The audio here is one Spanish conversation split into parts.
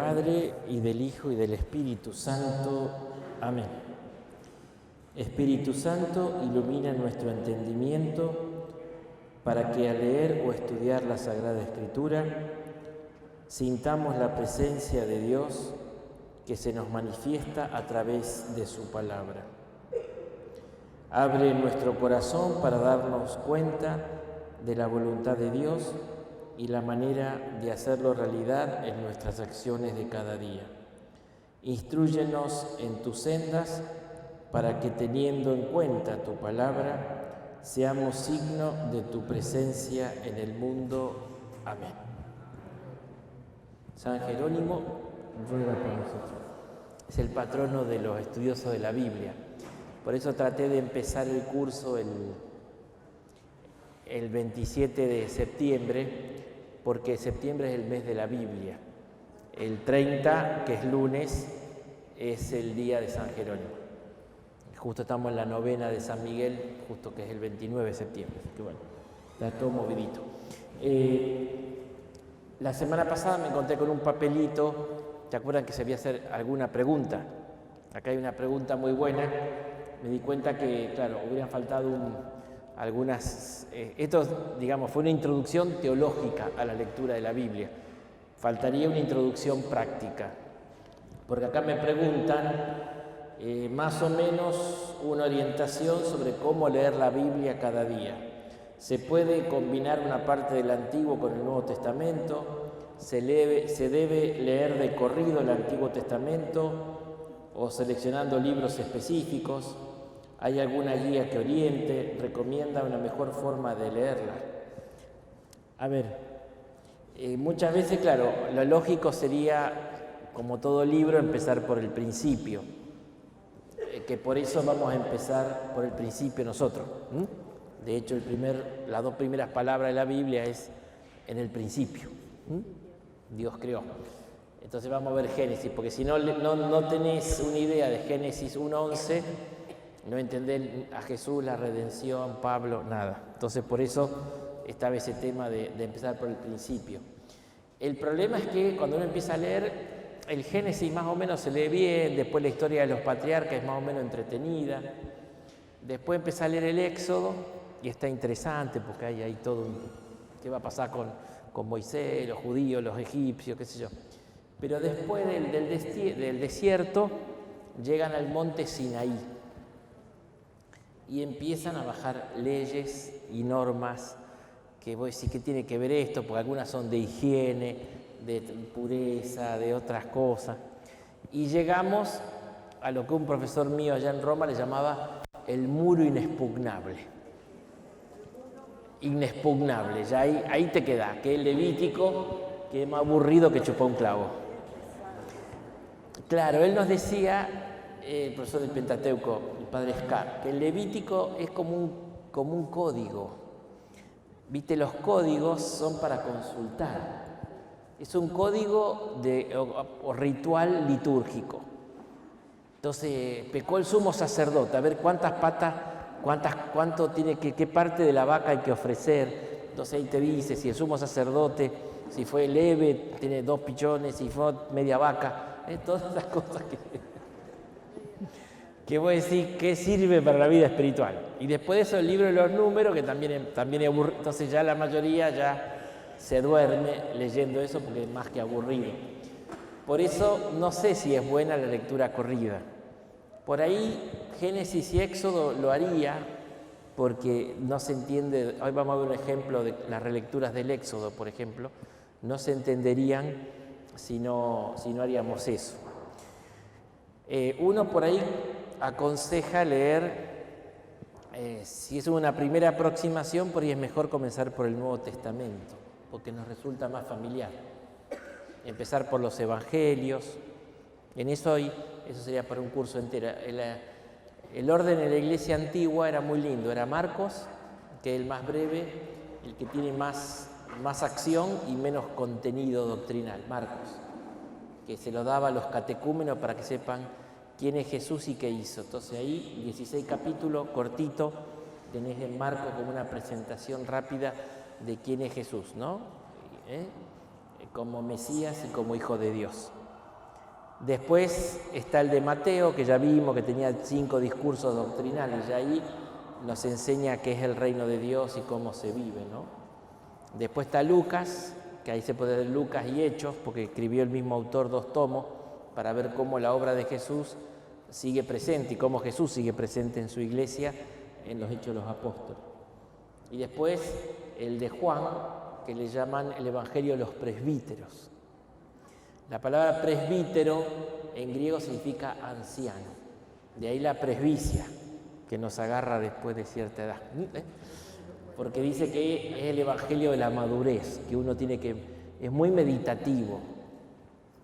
Padre, y del Hijo, y del Espíritu Santo. Amén. Espíritu Santo, ilumina nuestro entendimiento para que al leer o estudiar la Sagrada Escritura sintamos la presencia de Dios que se nos manifiesta a través de su palabra. Abre nuestro corazón para darnos cuenta de la voluntad de Dios y la manera de hacerlo realidad en nuestras acciones de cada día. Instrúyenos en tus sendas para que, teniendo en cuenta tu palabra, seamos signo de tu presencia en el mundo. Amén. San Jerónimo ruega por nosotros. Es el patrono de los estudiosos de la Biblia. Por eso traté de empezar el curso el 27 de septiembre, porque septiembre es el mes de la Biblia. El 30, que es lunes, es el día de San Jerónimo. Justo estamos en la novena de San Miguel, justo que es el 29 de septiembre. Que bueno, está todo movidito. La semana pasada me encontré con un papelito. ¿Te acuerdan que se había hacer alguna pregunta? Acá hay una pregunta muy buena. Me di cuenta que, claro, hubieran faltado algunas... esto, digamos, fue una introducción teológica a la lectura de la Biblia. Faltaría una introducción práctica. Porque acá me preguntan más o menos una orientación sobre cómo leer la Biblia cada día. ¿Se puede combinar una parte del Antiguo con el Nuevo Testamento? ¿Se debe leer de corrido el Antiguo Testamento o seleccionando libros específicos? ¿Hay alguna guía que oriente, recomienda una mejor forma de leerla? A ver, muchas veces, claro, lo lógico sería, como todo libro, empezar por el principio, que por eso vamos a empezar por el principio nosotros. De hecho, las dos primeras palabras de la Biblia es en el principio. Dios creó. Entonces vamos a ver Génesis, porque si no tenés una idea de Génesis 1:11, no entendés a Jesús, la redención, Pablo, nada. Entonces por eso estaba ese tema de empezar por el principio. El problema es que cuando uno empieza a leer, el Génesis más o menos se lee bien, después la historia de los patriarcas es más o menos entretenida, después empieza a leer el Éxodo y está interesante porque hay ahí todo qué va a pasar con Moisés, los judíos, los egipcios, qué sé yo. Pero después del desierto llegan al monte Sinaí y empiezan a bajar leyes y normas que vos decís, ¿qué tiene que ver esto? Porque algunas son de higiene, de pureza, de otras cosas. Y llegamos a lo que un profesor mío allá en Roma le llamaba el muro inexpugnable. Inexpugnable, ya ahí te queda, que el Levítico, que es más aburrido que chupar un clavo. Claro, él nos decía, el profesor del Pentateuco, el padre Scar, que el Levítico es como un código. Viste, los códigos son para consultar. Es un código o ritual litúrgico. Entonces, pecó el sumo sacerdote, a ver cuántas patas, cuánto tiene qué parte de la vaca hay que ofrecer. Entonces ahí te dice si el sumo sacerdote, si fue leve, tiene 2 pichones, si fue media vaca, todas esas cosas que voy a decir que sirve para la vida espiritual. Y después de eso el libro de los números, que también es aburrido. Entonces ya la mayoría ya se duerme leyendo eso porque es más que aburrido. Por eso no sé si es buena la lectura corrida. Por ahí Génesis y Éxodo lo haría porque no se entiende. Hoy vamos a ver un ejemplo de las relecturas del Éxodo, por ejemplo. No se entenderían si no haríamos eso. Uno por ahí aconseja leer, si es una primera aproximación, por ahí es mejor comenzar por el Nuevo Testamento, porque nos resulta más familiar. Empezar por los Evangelios. En eso sería para un curso entero. El orden en la iglesia antigua era muy lindo. Era Marcos, que es el más breve, el que tiene más acción y menos contenido doctrinal. Marcos, que se lo daba a los catecúmenos para que sepan quién es Jesús y qué hizo. Entonces ahí, 16 capítulos, cortito, tenés en Marcos como una presentación rápida de quién es Jesús, ¿no? Como Mesías y como Hijo de Dios. Después está el de Mateo, que ya vimos que tenía 5 discursos doctrinales, y ahí nos enseña qué es el reino de Dios y cómo se vive, ¿no? Después está Lucas, que ahí se puede ver Lucas y Hechos, porque escribió el mismo autor 2 tomos, para ver cómo la obra de Jesús sigue presente y cómo Jesús sigue presente en su iglesia en los Hechos de los Apóstoles. Y después el de Juan, que le llaman el Evangelio de los presbíteros. La palabra presbítero en griego significa anciano, de ahí la presbicia, que nos agarra después de cierta edad, porque dice que es el Evangelio de la madurez, que uno tiene que, es muy meditativo,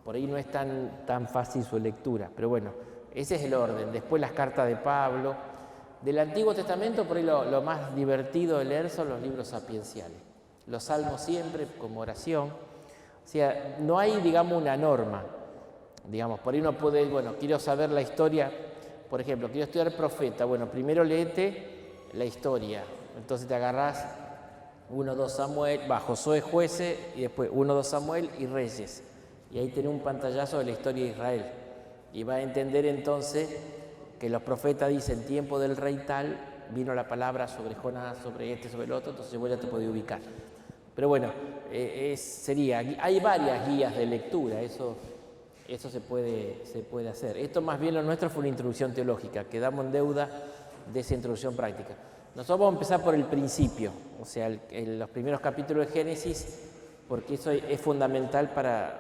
por ahí no es tan fácil su lectura, pero bueno, ese es el orden. Después las cartas de Pablo. Del Antiguo Testamento, por ahí lo más divertido de leer son los libros sapienciales. Los salmos siempre como oración. O sea, no hay, digamos, una norma. Digamos, por ahí uno puede, bueno, quiero saber la historia, por ejemplo, quiero estudiar profeta. Bueno, primero léete la historia. Entonces te agarrás 1, 2 Samuel, Josué, Jueces, y después 1, 2 Samuel y Reyes. Y ahí tenés un pantallazo de la historia de Israel. Y vas a entender entonces que los profetas dicen, tiempo del rey tal, vino la palabra sobre Jonás, sobre este, sobre el otro, entonces vos ya te podés ubicar. Pero bueno, hay varias guías de lectura, eso se puede hacer. Esto más bien lo nuestro fue una introducción teológica, quedamos en deuda de esa introducción práctica. Nosotros vamos a empezar por el principio, o sea, los primeros capítulos de Génesis, porque eso es fundamental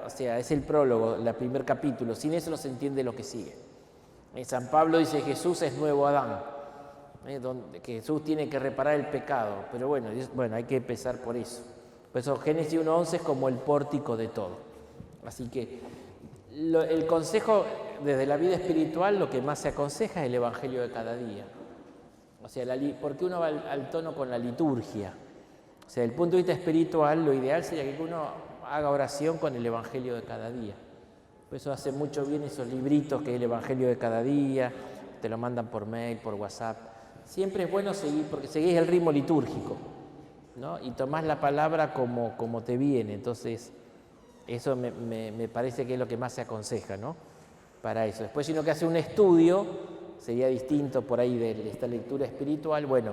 o sea, es el prólogo, el primer capítulo, sin eso no se entiende lo que sigue. En San Pablo dice Jesús es nuevo Adán, que Jesús tiene que reparar el pecado, pero bueno, hay que empezar por eso. Por eso Génesis 1:11 es como el pórtico de todo. Así que el consejo desde la vida espiritual, lo que más se aconseja es el Evangelio de cada día. O sea, porque uno va al tono con la liturgia. O sea, desde el punto de vista espiritual, lo ideal sería que uno haga oración con el Evangelio de cada día. Por eso hace mucho bien esos libritos que es el Evangelio de cada día, te lo mandan por mail, por WhatsApp. Siempre es bueno seguir, porque seguís el ritmo litúrgico, ¿no? Y tomás la palabra como te viene. Entonces, eso me parece que es lo que más se aconseja, ¿no? Para eso. Después, si uno que hace un estudio, sería distinto por ahí de esta lectura espiritual. Bueno,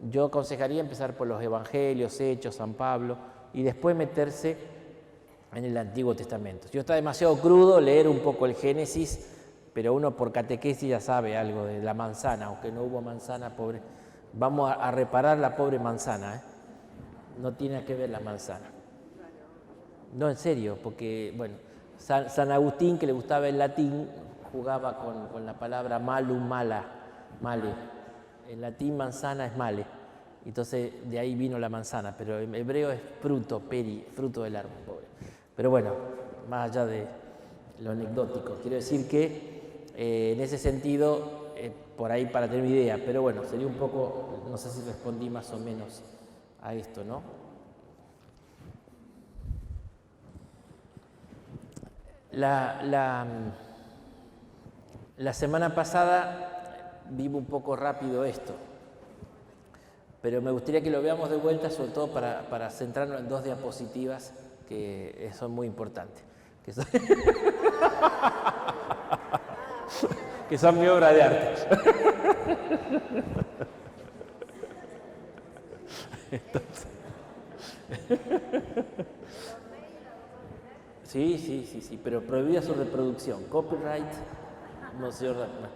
yo aconsejaría empezar por los Evangelios, Hechos, San Pablo, y después meterse en el Antiguo Testamento. Si está demasiado crudo, leer un poco el Génesis, pero uno por catequesis ya sabe algo de la manzana, aunque no hubo manzana, pobre. Vamos a reparar la pobre manzana, ¿eh? No tiene que ver la manzana. No, en serio, porque, bueno, San Agustín, que le gustaba el latín, jugaba con la palabra malum, mala, male. En latín manzana es male. Entonces de ahí vino la manzana, pero en hebreo es fruto, fruto del árbol, pobre. Pero bueno, más allá de lo anecdótico, quiero decir que en ese sentido, por ahí para tener una idea, pero bueno, sería un poco, no sé si respondí más o menos a esto, ¿no? La semana pasada vimos un poco rápido esto, pero me gustaría que lo veamos de vuelta, sobre todo para centrarnos en 2 diapositivas que son muy importantes, que son mi obra de arte. Entonces, sí, pero prohibida su reproducción. Copyright, no se ordena.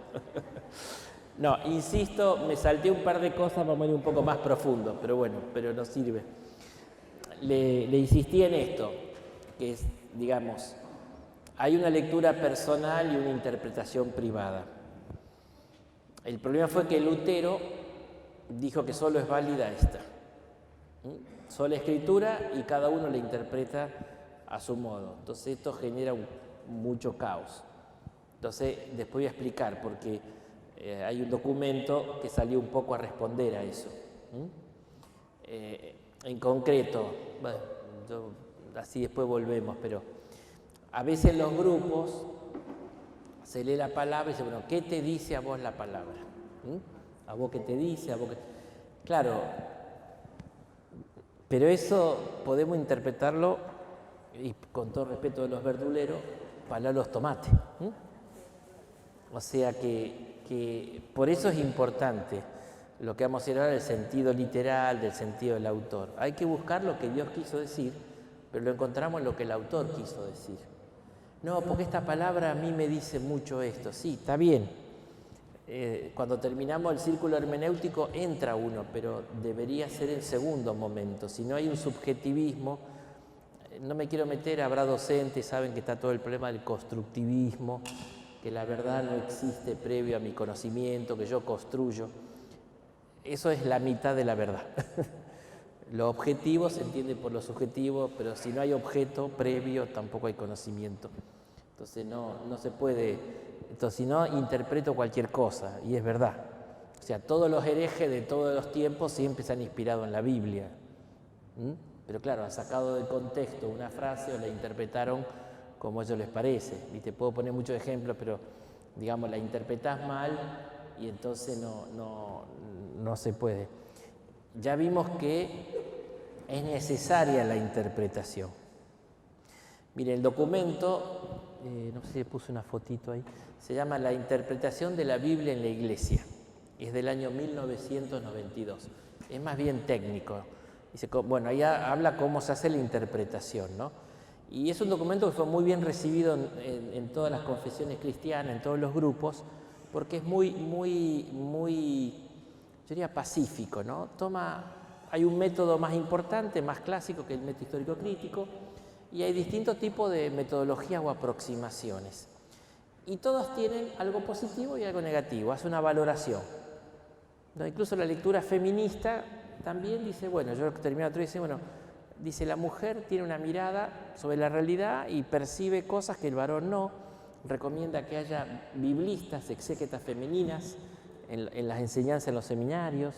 No, insisto, me salté un par de cosas, vamos a ir un poco más profundo, pero bueno, pero no sirve. Le insistí en esto, que es, digamos, hay una lectura personal y una interpretación privada. El problema fue que Lutero dijo que solo es válida esta. Sola escritura y cada uno la interpreta a su modo. Entonces esto genera mucho caos. Entonces después voy a explicar porque hay un documento que salió un poco a responder a eso. En concreto, bueno, así después volvemos, pero a veces en los grupos se lee la palabra y dice, bueno, ¿qué te dice a vos la palabra? ¿A vos qué te dice? ¿A vos qué? Claro, pero eso podemos interpretarlo, y con todo respeto de los verduleros, para los tomates. O sea que por eso es importante lo que vamos a hacer ahora, el sentido literal, del sentido del autor. Hay que buscar lo que Dios quiso decir, pero lo encontramos en lo que el autor quiso decir. No, porque esta palabra a mí me dice mucho esto. Sí, está bien. Cuando terminamos el círculo hermenéutico entra uno, pero debería ser en segundo momento. Si no hay un subjetivismo, no me quiero meter, habrá docentes, saben que está todo el problema del constructivismo, que la verdad no existe previo a mi conocimiento, que yo construyo. Eso es la mitad de la verdad. Lo objetivo se entiende por lo subjetivo, pero si no hay objeto previo, tampoco hay conocimiento. Entonces no se puede, entonces si no, interpreto cualquier cosa, y es verdad. O sea, todos los herejes de todos los tiempos siempre se han inspirado en la Biblia. Pero claro, han sacado de contexto una frase o la interpretaron como a ellos les parece. Y te puedo poner muchos ejemplos, pero digamos, la interpretás mal y entonces no se puede. Ya vimos que es necesaria la interpretación. Mire, el documento, no sé si le puse una fotito ahí, se llama La interpretación de la Biblia en la Iglesia. Es del año 1992. Es más bien técnico. Dice, bueno, ahí habla cómo se hace la interpretación, ¿no? Y es un documento que fue muy bien recibido en todas las confesiones cristianas, en todos los grupos, porque es muy, yo diría, pacífico, ¿no? Hay un método más importante, más clásico, que es el método histórico-crítico, y hay distintos tipos de metodologías o aproximaciones. Y todos tienen algo positivo y algo negativo, hace una valoración. ¿No? Incluso la lectura feminista también dice, bueno, yo termino otro y dice, bueno, dice la mujer tiene una mirada sobre la realidad y percibe cosas que el varón no. Recomienda que haya biblistas, exégetas femeninas en las enseñanzas en los seminarios.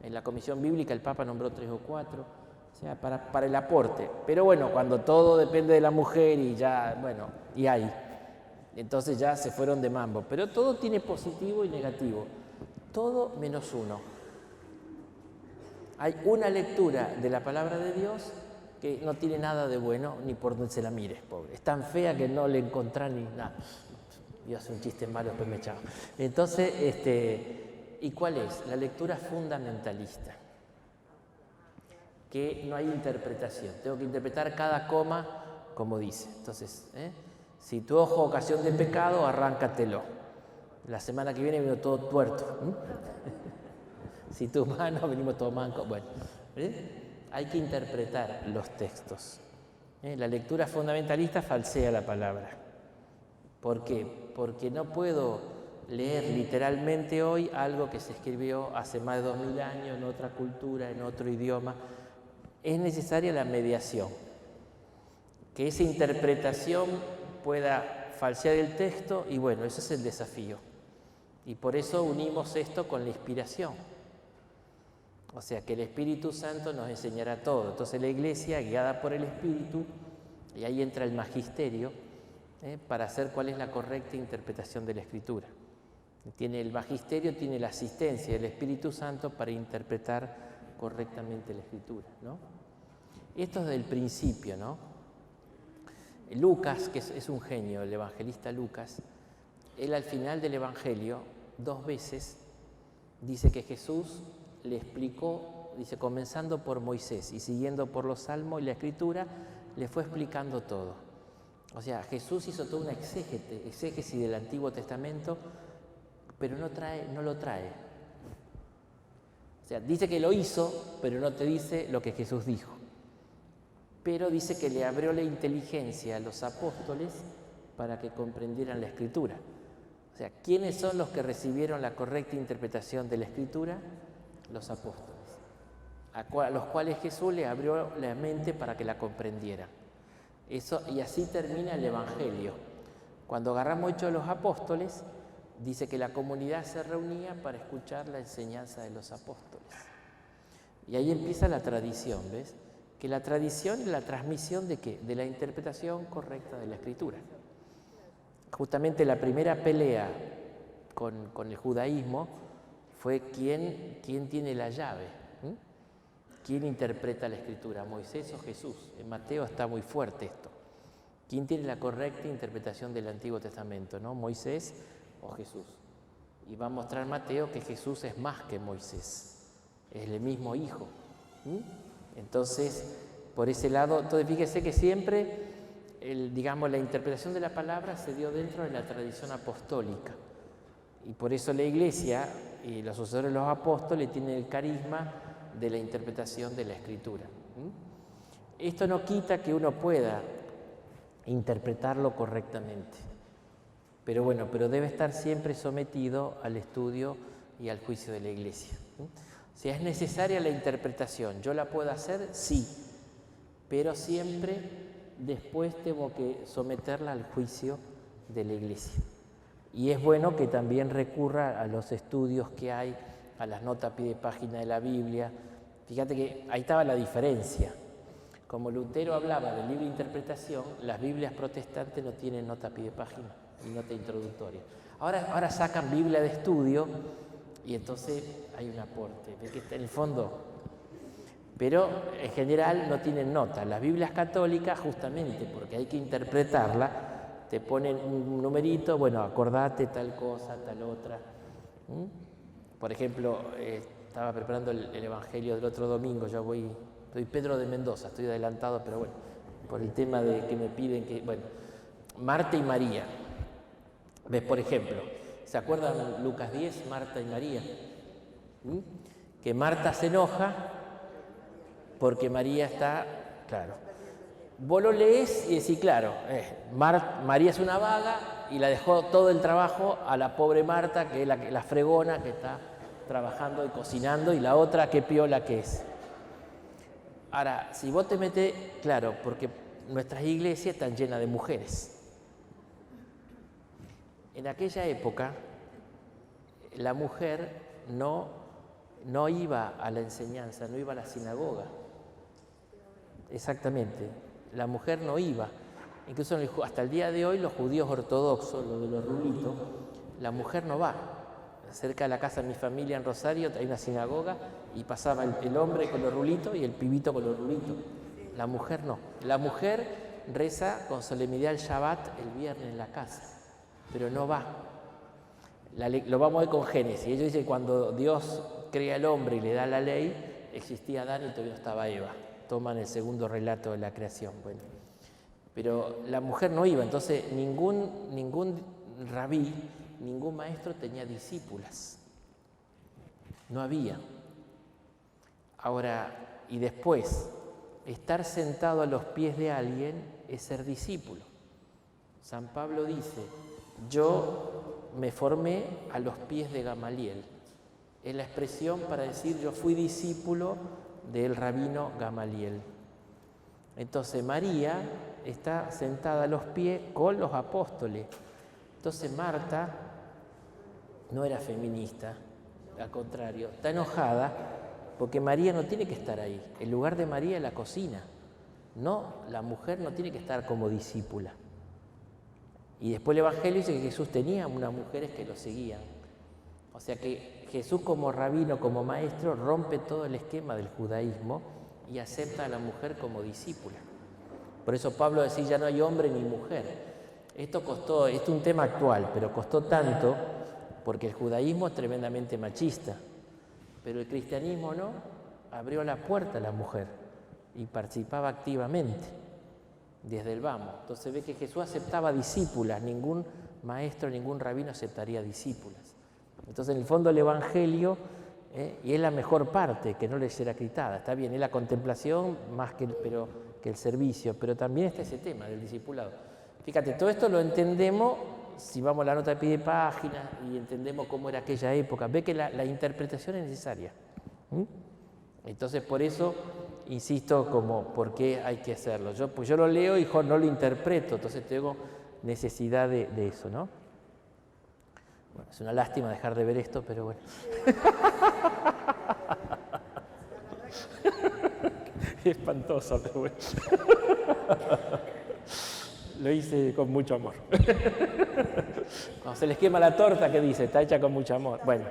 En la comisión bíblica el Papa nombró 3 o 4, o sea, para el aporte. Pero bueno, cuando todo depende de la mujer y ya, bueno, y hay, entonces ya se fueron de mambo. Pero todo tiene positivo y negativo, todo menos uno. Hay una lectura de la palabra de Dios que no tiene nada de bueno ni por donde se la mires, pobre. Es tan fea que no le encontrás ni nada. Yo hace un chiste malo, después me echaba. Entonces, ¿y cuál es? La lectura fundamentalista. Que no hay interpretación. Tengo que interpretar cada coma como dice. Entonces, si tu ojo ocasión de pecado, arráncatelo. La semana que viene vino todo tuerto. Si tu mano, venimos todo manco. Bueno, hay que interpretar los textos. La lectura fundamentalista falsea la palabra. ¿Por qué? Porque no puedo leer literalmente hoy algo que se escribió hace más de 2000 años en otra cultura, en otro idioma. Es necesaria la mediación. Que esa interpretación pueda falsear el texto y bueno, ese es el desafío. Y por eso unimos esto con la inspiración. O sea, que el Espíritu Santo nos enseñará todo. Entonces la Iglesia, guiada por el Espíritu, y ahí entra el magisterio, para hacer cuál es la correcta interpretación de la Escritura. El magisterio tiene la asistencia del Espíritu Santo para interpretar correctamente la Escritura, ¿no? Esto es del principio, ¿no? Lucas, que es un genio, el evangelista Lucas, él al final del Evangelio, 2 veces, dice que Jesús le explicó, dice, comenzando por Moisés y siguiendo por los Salmos y la Escritura, le fue explicando todo. O sea, Jesús hizo toda una exégesis del Antiguo Testamento, pero no lo trae. O sea, dice que lo hizo, pero no te dice lo que Jesús dijo. Pero dice que le abrió la inteligencia a los apóstoles para que comprendieran la Escritura. O sea, ¿quiénes son los que recibieron la correcta interpretación de la Escritura? Los apóstoles, a los cuales Jesús le abrió la mente para que la comprendieran. Eso, y así termina el Evangelio. Cuando agarramos Hechos de los Apóstoles, dice que la comunidad se reunía para escuchar la enseñanza de los apóstoles. Y ahí empieza la tradición, ¿ves? Que la tradición es la transmisión ¿de qué? De la interpretación correcta de la Escritura. Justamente la primera pelea con el judaísmo fue quién tiene la llave, quién interpreta la Escritura, Moisés o Jesús. En Mateo está muy fuerte esto. ¿Quién tiene la correcta interpretación del Antiguo Testamento, ¿no? ¿Moisés o Jesús? Y va a mostrar Mateo que Jesús es más que Moisés, es el mismo Hijo. Entonces, por ese lado, entonces fíjese que siempre, la interpretación de la palabra se dio dentro de la tradición apostólica. Y por eso la Iglesia y los sucesores de los apóstoles tienen el carisma de la interpretación de la Escritura. Esto no quita que uno pueda interpretarlo correctamente. Pero debe estar siempre sometido al estudio y al juicio de la Iglesia. Si es necesaria la interpretación, ¿yo la puedo hacer? Sí, pero siempre después tengo que someterla al juicio de la Iglesia. Y es bueno que también recurra a los estudios que hay, a las notas a pie de página de la Biblia. Fíjate que ahí estaba la diferencia. Como Lutero hablaba del libre interpretación, las Biblias protestantes no tienen nota a pie de página y nota introductoria. Ahora sacan Biblia de estudio y entonces hay un aporte, ve que está en el fondo. Pero en general no tienen nota. Las Biblias católicas, justamente porque hay que interpretarla, te ponen un numerito, acordate tal cosa, tal otra. Por ejemplo, estaba preparando el Evangelio del otro domingo, soy Pedro de Mendoza, estoy adelantado, pero por el tema de que me piden que, Marta y María. ¿Ves? Por ejemplo, ¿se acuerdan Lucas 10, Marta y María? Que Marta se enoja porque María está, claro. Vos lo lees y decís, claro, María es una vaga y la dejó todo el trabajo a la pobre Marta, que es la fregona que está trabajando y cocinando, y la otra, qué piola que es. Ahora, si vos te metés, claro, porque nuestras iglesias están llenas de mujeres. En aquella época, la mujer no iba a la enseñanza, no iba a la sinagoga. Exactamente, la mujer no iba. Incluso hasta el día de hoy los judíos ortodoxos, los de los rulitos, la mujer no va. Cerca de la casa de mi familia en Rosario hay una sinagoga y pasaba el hombre con los rulitos y el pibito con los rulitos. La mujer no. La mujer reza con solemnidad el Shabbat el viernes en la casa, pero no va. Lo vamos a ver con Génesis. Ellos dicen que cuando Dios crea al hombre y le da la ley, existía Adán y todavía no estaba Eva. Toman el segundo relato de la creación. Pero la mujer no iba, entonces ningún rabí, ningún maestro tenía discípulas. No había. Ahora, y después, estar sentado a los pies de alguien es ser discípulo. San Pablo dice, yo me formé a los pies de Gamaliel. Es la expresión para decir, yo fui discípulo del rabino Gamaliel. Entonces María está sentada a los pies con los apóstoles. Entonces Marta no era feminista, al contrario, está enojada porque María no tiene que estar ahí. El lugar de María es la cocina. No, la mujer no tiene que estar como discípula. Y después el Evangelio dice que Jesús tenía unas mujeres que lo seguían. O sea que Jesús como rabino, como maestro, rompe todo el esquema del judaísmo y acepta a la mujer como discípula. Por eso Pablo decía, ya no hay hombre ni mujer. Esto es un tema actual, pero costó tanto porque el judaísmo es tremendamente machista, pero el cristianismo no, abrió la puerta a la mujer y participaba activamente desde el vamos. Entonces ve que Jesús aceptaba discípulas, ningún maestro, ningún rabino aceptaría discípulas. Entonces en el fondo el Evangelio, y es la mejor parte, que no le será quitada, está bien, es la contemplación más que el servicio, pero también está ese tema del discipulado. Fíjate, todo esto lo entendemos si vamos a la nota de pie de página y entendemos cómo era aquella época. Ve que la interpretación es necesaria. Entonces, por eso, insisto, por qué hay que hacerlo. Yo lo leo y no lo interpreto, entonces tengo necesidad de eso, ¿no? Bueno, es una lástima dejar de ver esto, pero bueno. Espantoso, pero bueno. Lo hice con mucho amor. Cuando se les quema la torta, ¿qué dice? Está hecha con mucho amor. Bueno.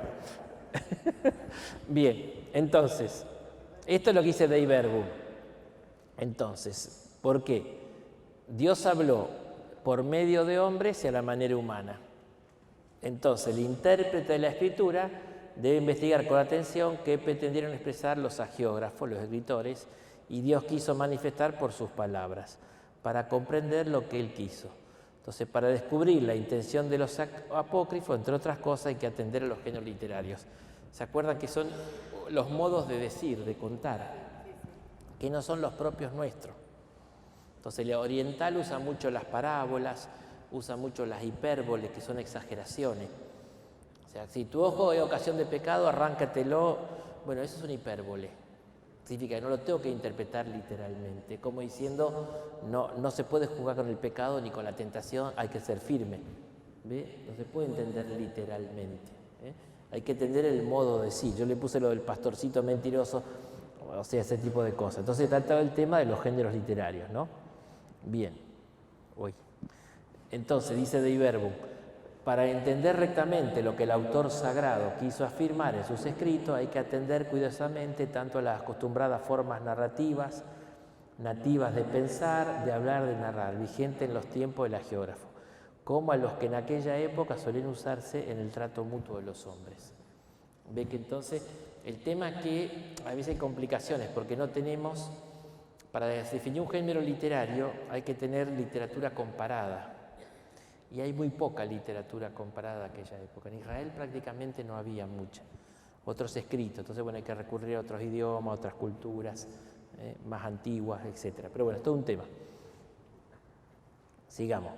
Bien, entonces, esto es lo que dice Dei Verbum. Entonces, ¿por qué? Dios habló por medio de hombres y a la manera humana. Entonces, el intérprete de la Escritura debe investigar con atención qué pretendieron expresar los agiógrafos, los escritores, y Dios quiso manifestar por sus palabras, para comprender lo que Él quiso. Entonces, para descubrir la intención de los apócrifos, entre otras cosas, hay que atender a los géneros literarios. ¿Se acuerdan que son los modos de decir, de contar, que no son los propios nuestros? Entonces, el oriental usa mucho las parábolas, usa mucho las hipérboles, que son exageraciones. O sea, si tu ojo es ocasión de pecado, arráncatelo. Bueno, eso es una hipérbole. Significa que no lo tengo que interpretar literalmente, como diciendo, no se puede jugar con el pecado ni con la tentación, hay que ser firme. ¿Ve? No se puede entender literalmente. Hay que entender el modo de decir. Yo le puse lo del pastorcito mentiroso, o sea, ese tipo de cosas. Entonces trataba el tema de los géneros literarios, ¿no? Bien. Entonces, dice Dei Verbum, para entender rectamente lo que el autor sagrado quiso afirmar en sus escritos, hay que atender cuidadosamente tanto a las acostumbradas formas narrativas, nativas de pensar, de hablar, de narrar, vigentes en los tiempos del agiógrafo, como a los que en aquella época solían usarse en el trato mutuo de los hombres. Ve que entonces el tema es que a veces hay complicaciones porque no tenemos, para definir un género literario hay que tener literatura comparada. Y hay muy poca literatura comparada a aquella época. En Israel prácticamente no había mucha. Otros escritos, entonces bueno, hay que recurrir a otros idiomas, a otras culturas más antiguas, etc. Pero bueno, es todo un tema. Sigamos.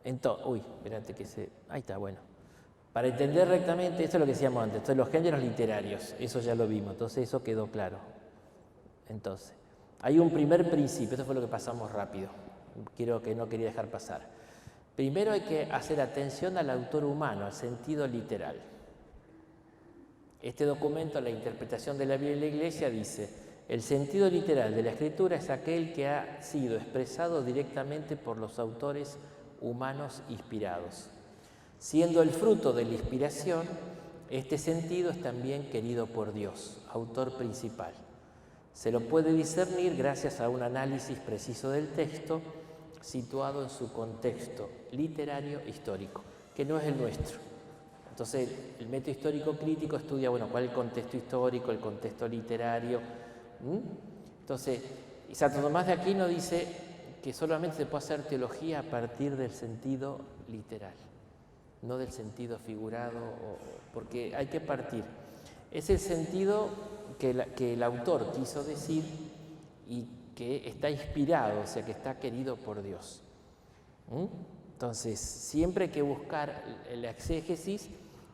Entonces, espérate que se... Ahí está, bueno. Para entender rectamente, esto es lo que decíamos antes, entonces los géneros literarios, eso ya lo vimos, entonces eso quedó claro. Entonces, hay un primer principio, esto fue lo que pasamos rápido, no quería dejar pasar. Primero hay que hacer atención al autor humano, al sentido literal. Este documento, la interpretación de la Biblia y la Iglesia, dice: el sentido literal de la Escritura es aquel que ha sido expresado directamente por los autores humanos inspirados. Siendo el fruto de la inspiración, este sentido es también querido por Dios, autor principal. Se lo puede discernir gracias a un análisis preciso del texto, situado en su contexto literario histórico, que no es el nuestro. Entonces, el método histórico crítico estudia, cuál es el contexto histórico, el contexto literario. Entonces, y Santo Tomás de Aquino dice que solamente se puede hacer teología a partir del sentido literal, no del sentido figurado, porque hay que partir. Es el sentido que el autor quiso decir y que está inspirado, o sea, que está querido por Dios. Entonces, siempre hay que buscar la exégesis,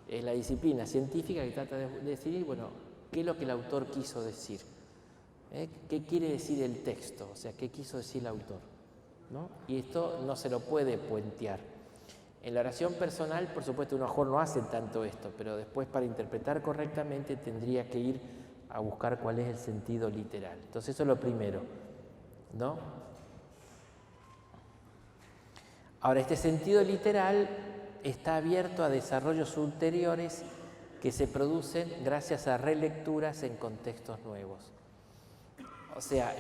es la disciplina científica que trata de decidir, qué es lo que el autor quiso decir. ¿Qué quiere decir el texto? O sea, ¿qué quiso decir el autor? ¿No? Y esto no se lo puede puentear. En la oración personal, por supuesto, uno mejor no hace tanto esto, pero después para interpretar correctamente tendría que ir a buscar cuál es el sentido literal. Entonces, eso es lo primero, ¿no? Ahora, este sentido literal está abierto a desarrollos ulteriores que se producen gracias a relecturas en contextos nuevos. O sea,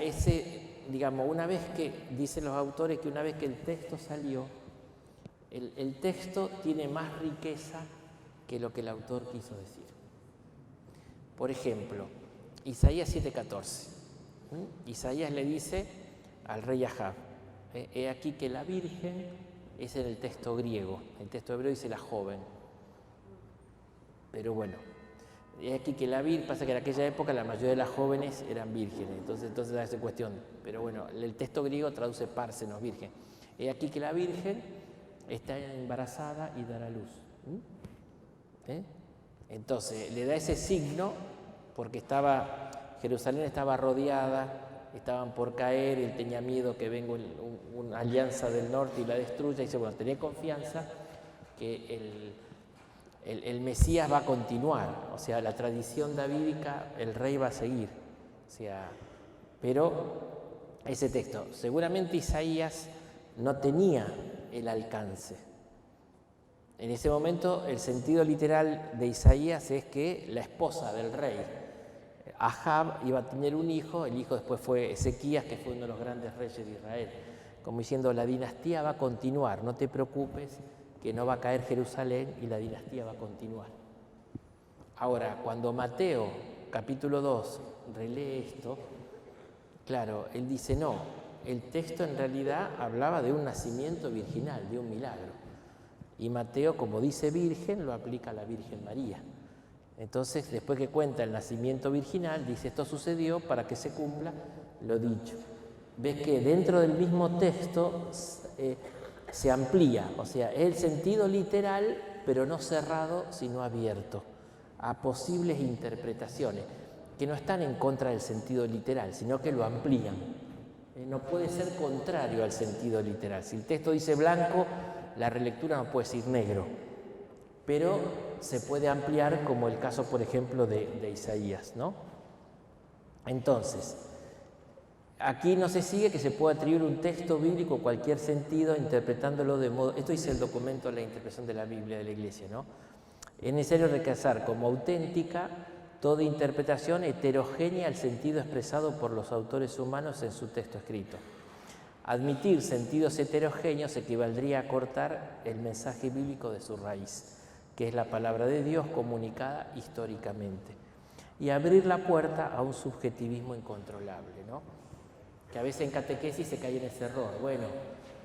una vez que, dicen los autores, que una vez que el texto salió, el texto tiene más riqueza que lo que el autor quiso decir. Por ejemplo, Isaías 7:14. Isaías le dice al rey Ahab: he aquí que la Virgen es en el texto griego, el texto hebreo dice la joven. Pero he aquí que la Virgen, pasa que en aquella época la mayoría de las jóvenes eran vírgenes, entonces da esa cuestión. Pero el texto griego traduce Pársenos, virgen. He aquí que la Virgen está embarazada y dará luz. Entonces le da ese signo porque Jerusalén estaba rodeada, estaban por caer, él tenía miedo que venga una alianza del norte y la destruya, y dice, tenía confianza que el Mesías va a continuar, o sea, la tradición davídica, el rey va a seguir, o sea, pero ese texto, seguramente Isaías no tenía el alcance. En ese momento el sentido literal de Isaías es que la esposa del rey Ahab iba a tener un hijo, el hijo después fue Ezequías, que fue uno de los grandes reyes de Israel. Como diciendo, la dinastía va a continuar, no te preocupes que no va a caer Jerusalén y la dinastía va a continuar. Ahora, cuando Mateo, capítulo 2, relee esto, claro, él dice no, el texto en realidad hablaba de un nacimiento virginal, de un milagro. Y Mateo, como dice virgen, lo aplica a la Virgen María. Entonces, después que cuenta el nacimiento virginal, dice esto sucedió para que se cumpla lo dicho. Ves que dentro del mismo texto se amplía, o sea, es el sentido literal, pero no cerrado, sino abierto a posibles interpretaciones, que no están en contra del sentido literal, sino que lo amplían. No puede ser contrario al sentido literal. Si el texto dice blanco, la relectura no puede decir negro, pero se puede ampliar, como el caso, por ejemplo, de Isaías, ¿no? Entonces, aquí no se sigue que se pueda atribuir un texto bíblico cualquier sentido interpretándolo de modo... Esto dice el documento de la interpretación de la Biblia de la Iglesia, ¿no? Es necesario rechazar como auténtica toda interpretación heterogénea al sentido expresado por los autores humanos en su texto escrito. Admitir sentidos heterogéneos equivaldría a cortar el mensaje bíblico de su raíz, que es la palabra de Dios comunicada históricamente, y abrir la puerta a un subjetivismo incontrolable, ¿no? Que a veces en catequesis se cae en ese error. Bueno,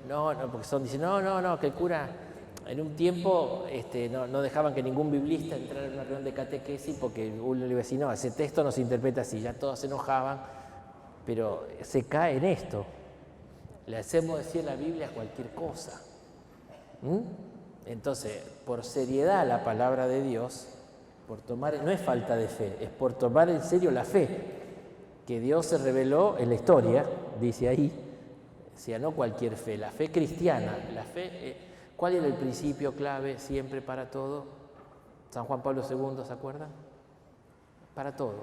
no, porque dicen, no, que el cura... En un tiempo no dejaban que ningún biblista entrara en una reunión de catequesis porque uno le iba a decir, no, ese texto no se interpreta así, ya todos se enojaban, pero se cae en esto. Le hacemos decir la Biblia cualquier cosa. Entonces, por seriedad la palabra de Dios, por tomar, no es falta de fe, es por tomar en serio la fe, que Dios se reveló en la historia, dice ahí, o sea, no cualquier fe, la fe cristiana, la fe... ¿Cuál era el principio clave siempre para todo? San Juan Pablo II, ¿se acuerdan? Para todo,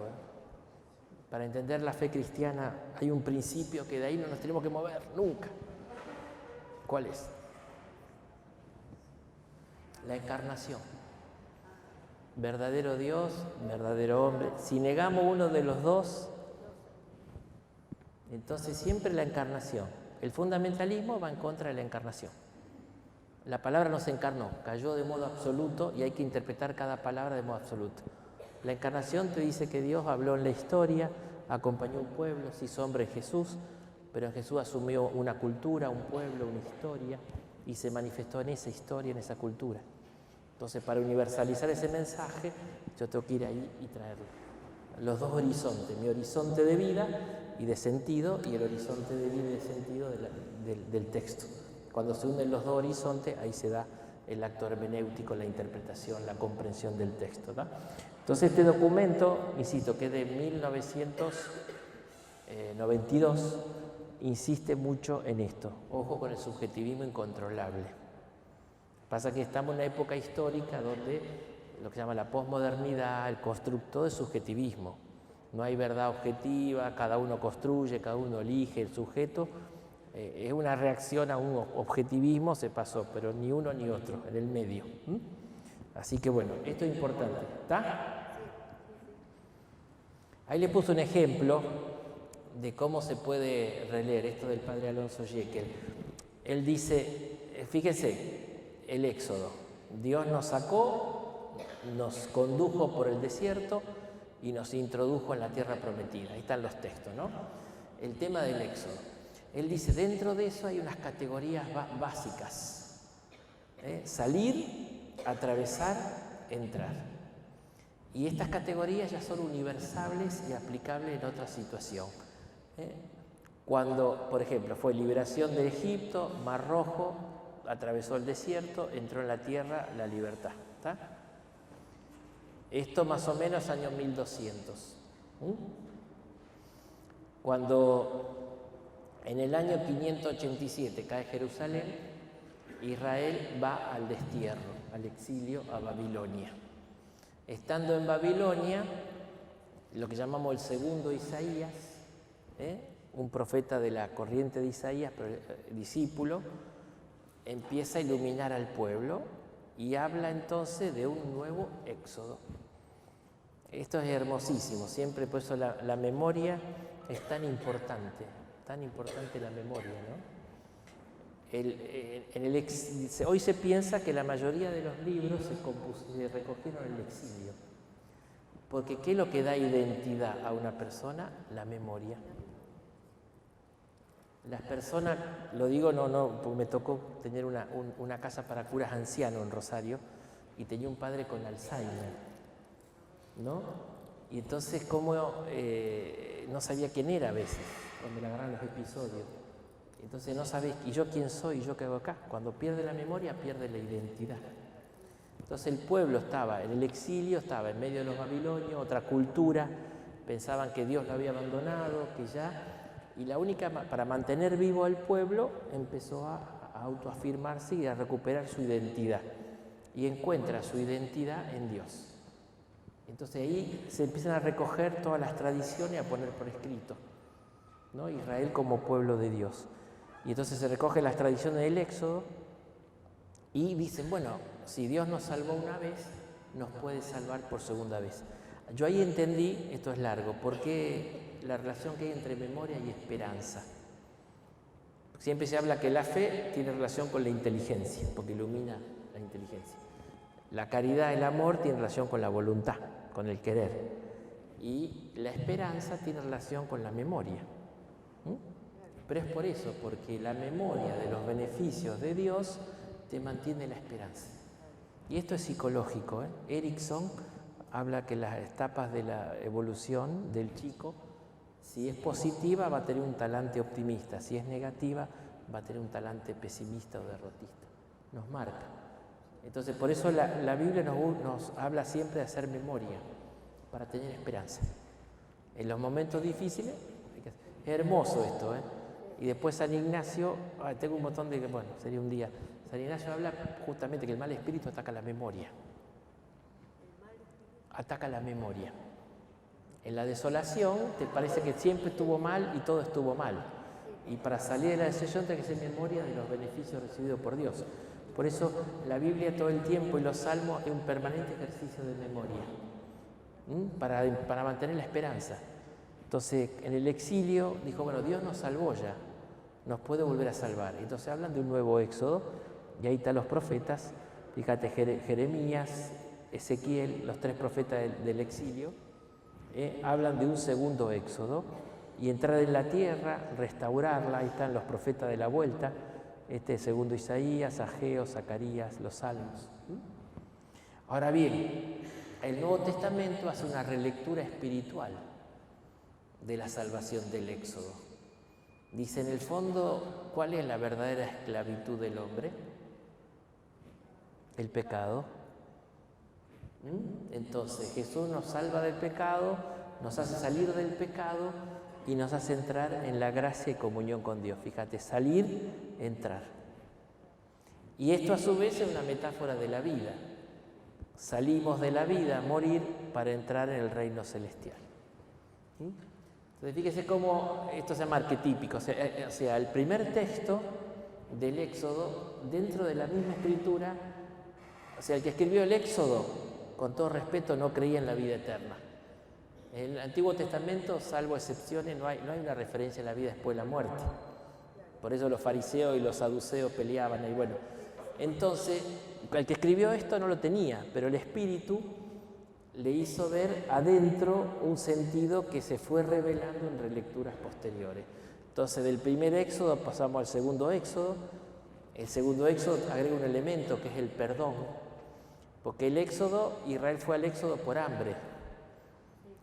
Para entender la fe cristiana hay un principio que de ahí no nos tenemos que mover nunca. ¿Cuál es? La encarnación. Verdadero Dios, verdadero hombre. Si negamos uno de los dos, entonces siempre la encarnación. El fundamentalismo va en contra de la encarnación. La palabra no se encarnó, cayó de modo absoluto y hay que interpretar cada palabra de modo absoluto. La encarnación te dice que Dios habló en la historia, acompañó un pueblo, se hizo hombre en Jesús, pero en Jesús asumió una cultura, un pueblo, una historia y se manifestó en esa historia, en esa cultura. Entonces, para universalizar ese mensaje, yo tengo que ir ahí y traerlo. Los dos horizontes, mi horizonte de vida y de sentido y el horizonte de vida y de sentido del texto. Cuando se unen los dos horizontes, ahí se da el acto hermenéutico, la interpretación, la comprensión del texto, ¿no? Entonces este documento, insisto, que es de 1992, insiste mucho en esto. Ojo con el subjetivismo incontrolable. Pasa que estamos en una época histórica donde lo que se llama la posmodernidad, el constructo de subjetivismo. No hay verdad objetiva, cada uno construye, cada uno elige el sujeto. Es una reacción a un objetivismo, se pasó, pero ni uno ni otro, en el medio. Así que bueno, esto es importante, ¿está? Ahí le puse un ejemplo de cómo se puede releer esto del padre Alonso Jekyll. Él dice, fíjense, el Éxodo. Dios nos sacó, nos condujo por el desierto y nos introdujo en la tierra prometida. Ahí están los textos, ¿no? El tema del Éxodo. Él dice, dentro de eso hay unas categorías básicas. Salir, atravesar, entrar. Y estas categorías ya son universales y aplicables en otra situación. Cuando, por ejemplo, fue liberación de Egipto, Mar Rojo, atravesó el desierto, entró en la tierra, la libertad. ¿Está? Esto más o menos año 1200. Cuando en el año 587 cae Jerusalén, Israel va al destierro, al exilio a Babilonia. Estando en Babilonia, lo que llamamos el segundo Isaías, un profeta de la corriente de Isaías, pero discípulo, empieza a iluminar al pueblo y habla entonces de un nuevo éxodo. Esto es hermosísimo, siempre por eso la memoria es tan importante la memoria, ¿no? Hoy se piensa que la mayoría de los libros se recogieron en el exilio. Porque ¿qué es lo que da identidad a una persona? La memoria. Las personas, lo digo porque me tocó tener una casa para curas ancianos en Rosario y tenía un padre con Alzheimer, ¿no? Y entonces no sabía quién era a veces, cuando le agarraban los episodios. Entonces no sabés, ¿y yo quién soy? ¿Y yo qué hago acá? Cuando pierde la memoria, pierde la identidad. Entonces el pueblo estaba en el exilio, estaba en medio de los babilonios, otra cultura, pensaban que Dios lo había abandonado, que ya... Y la única, para mantener vivo al pueblo, empezó a autoafirmarse y a recuperar su identidad. Y encuentra su identidad en Dios. Entonces ahí se empiezan a recoger todas las tradiciones y a poner por escrito, ¿no? Israel como pueblo de Dios. Y entonces se recogen las tradiciones del Éxodo y dicen, bueno, si Dios nos salvó una vez, nos puede salvar por segunda vez. Yo ahí entendí, esto es largo, por qué la relación que hay entre memoria y esperanza. Siempre se habla que la fe tiene relación con la inteligencia, porque ilumina la inteligencia. La caridad, el amor, tiene relación con la voluntad, con el querer. Y la esperanza tiene relación con la memoria. Pero es por eso, porque la memoria de los beneficios de Dios te mantiene la esperanza. Y esto es psicológico, ¿eh? Erickson habla que las etapas de la evolución del chico, si es positiva va a tener un talante optimista, si es negativa va a tener un talante pesimista o derrotista. Nos marca. Entonces por eso la Biblia nos habla siempre de hacer memoria, para tener esperanza. En los momentos difíciles, es hermoso esto, ¿eh? Y después San Ignacio, tengo un montón de, bueno, sería un día. San Ignacio habla justamente que el mal espíritu ataca la memoria. Ataca la memoria. En la desolación te parece que siempre estuvo mal y todo estuvo mal. Y para salir de la desolación tienes que hacer memoria de los beneficios recibidos por Dios. Por eso la Biblia todo el tiempo y los salmos es un permanente ejercicio de memoria. Para mantener la esperanza. Entonces, en el exilio dijo, bueno, Dios nos salvó ya, nos puede volver a salvar. Entonces hablan de un nuevo éxodo, y ahí están los profetas, fíjate, Jeremías, Ezequiel, los tres profetas del exilio, hablan de un segundo éxodo, y entrar en la tierra, restaurarla, ahí están los profetas de la vuelta, segundo Isaías, Ageo, Zacarías, los salmos. Ahora bien, el Nuevo Testamento hace una relectura espiritual de la salvación del Éxodo. Dice, en el fondo, ¿cuál es la verdadera esclavitud del hombre? El pecado. Entonces, Jesús nos salva del pecado, nos hace salir del pecado y nos hace entrar en la gracia y comunión con Dios. Fíjate, salir, entrar. Y esto a su vez es una metáfora de la vida. Salimos de la vida a morir para entrar en el reino celestial. Entonces fíjese cómo esto se llama arquetípico, o sea, el primer texto del Éxodo, dentro de la misma escritura, o sea, el que escribió el Éxodo, con todo respeto, no creía en la vida eterna. En el Antiguo Testamento, salvo excepciones, no hay una referencia a la vida después de la muerte. Por eso los fariseos y los saduceos peleaban ahí. Bueno, entonces, el que escribió esto no lo tenía, pero el Espíritu le hizo ver adentro un sentido que se fue revelando en relecturas posteriores. Entonces, del primer Éxodo pasamos al segundo Éxodo. El segundo Éxodo agrega un elemento que es el perdón, porque el Éxodo, Israel fue al Éxodo por hambre.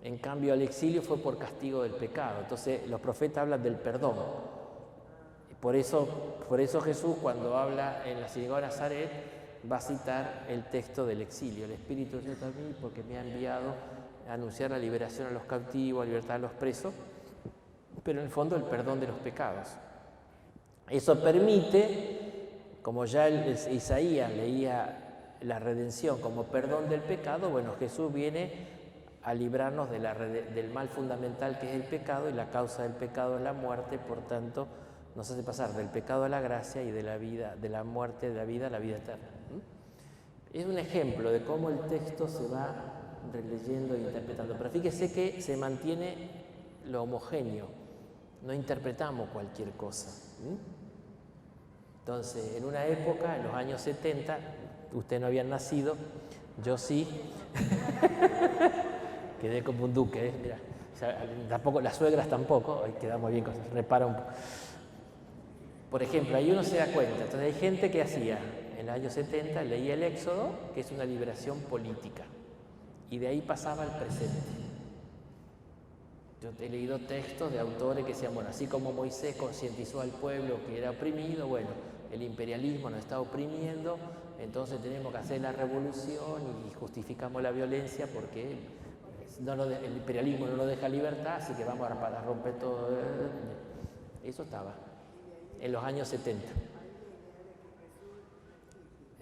En cambio, al exilio fue por castigo del pecado. Entonces, los profetas hablan del perdón. Por eso Jesús, cuando habla en la sinagoga de Nazaret, va a citar el texto del exilio. El Espíritu de Dios está en mí porque me ha enviado a anunciar la liberación a los cautivos, a libertad a los presos, pero en el fondo el perdón de los pecados. Eso permite, como ya Isaías leía la redención como perdón del pecado, bueno, Jesús viene a librarnos del mal fundamental que es el pecado, y la causa del pecado es la muerte, por tanto nos hace pasar del pecado a la gracia y de la vida, de la muerte de la vida a la vida eterna. Es un ejemplo de cómo el texto se va releyendo e interpretando, pero fíjese que se mantiene lo homogéneo, no interpretamos cualquier cosa. Entonces, en una época, en los años 70, ustedes no habían nacido, yo sí, quedé como un duque, ¿eh? Mirá, tampoco, las suegras tampoco, ahí quedamos bien, repara un poco. Por ejemplo, ahí uno se da cuenta, entonces hay gente que hacía, en los años 70, leía el Éxodo, que es una liberación política, y de ahí pasaba al presente. Yo he leído textos de autores que decían, bueno, así como Moisés concientizó al pueblo que era oprimido, bueno, el imperialismo nos está oprimiendo, entonces tenemos que hacer la revolución y justificamos la violencia porque el imperialismo no nos deja libertad, así que vamos a romper todo. Eso estaba en los años 70.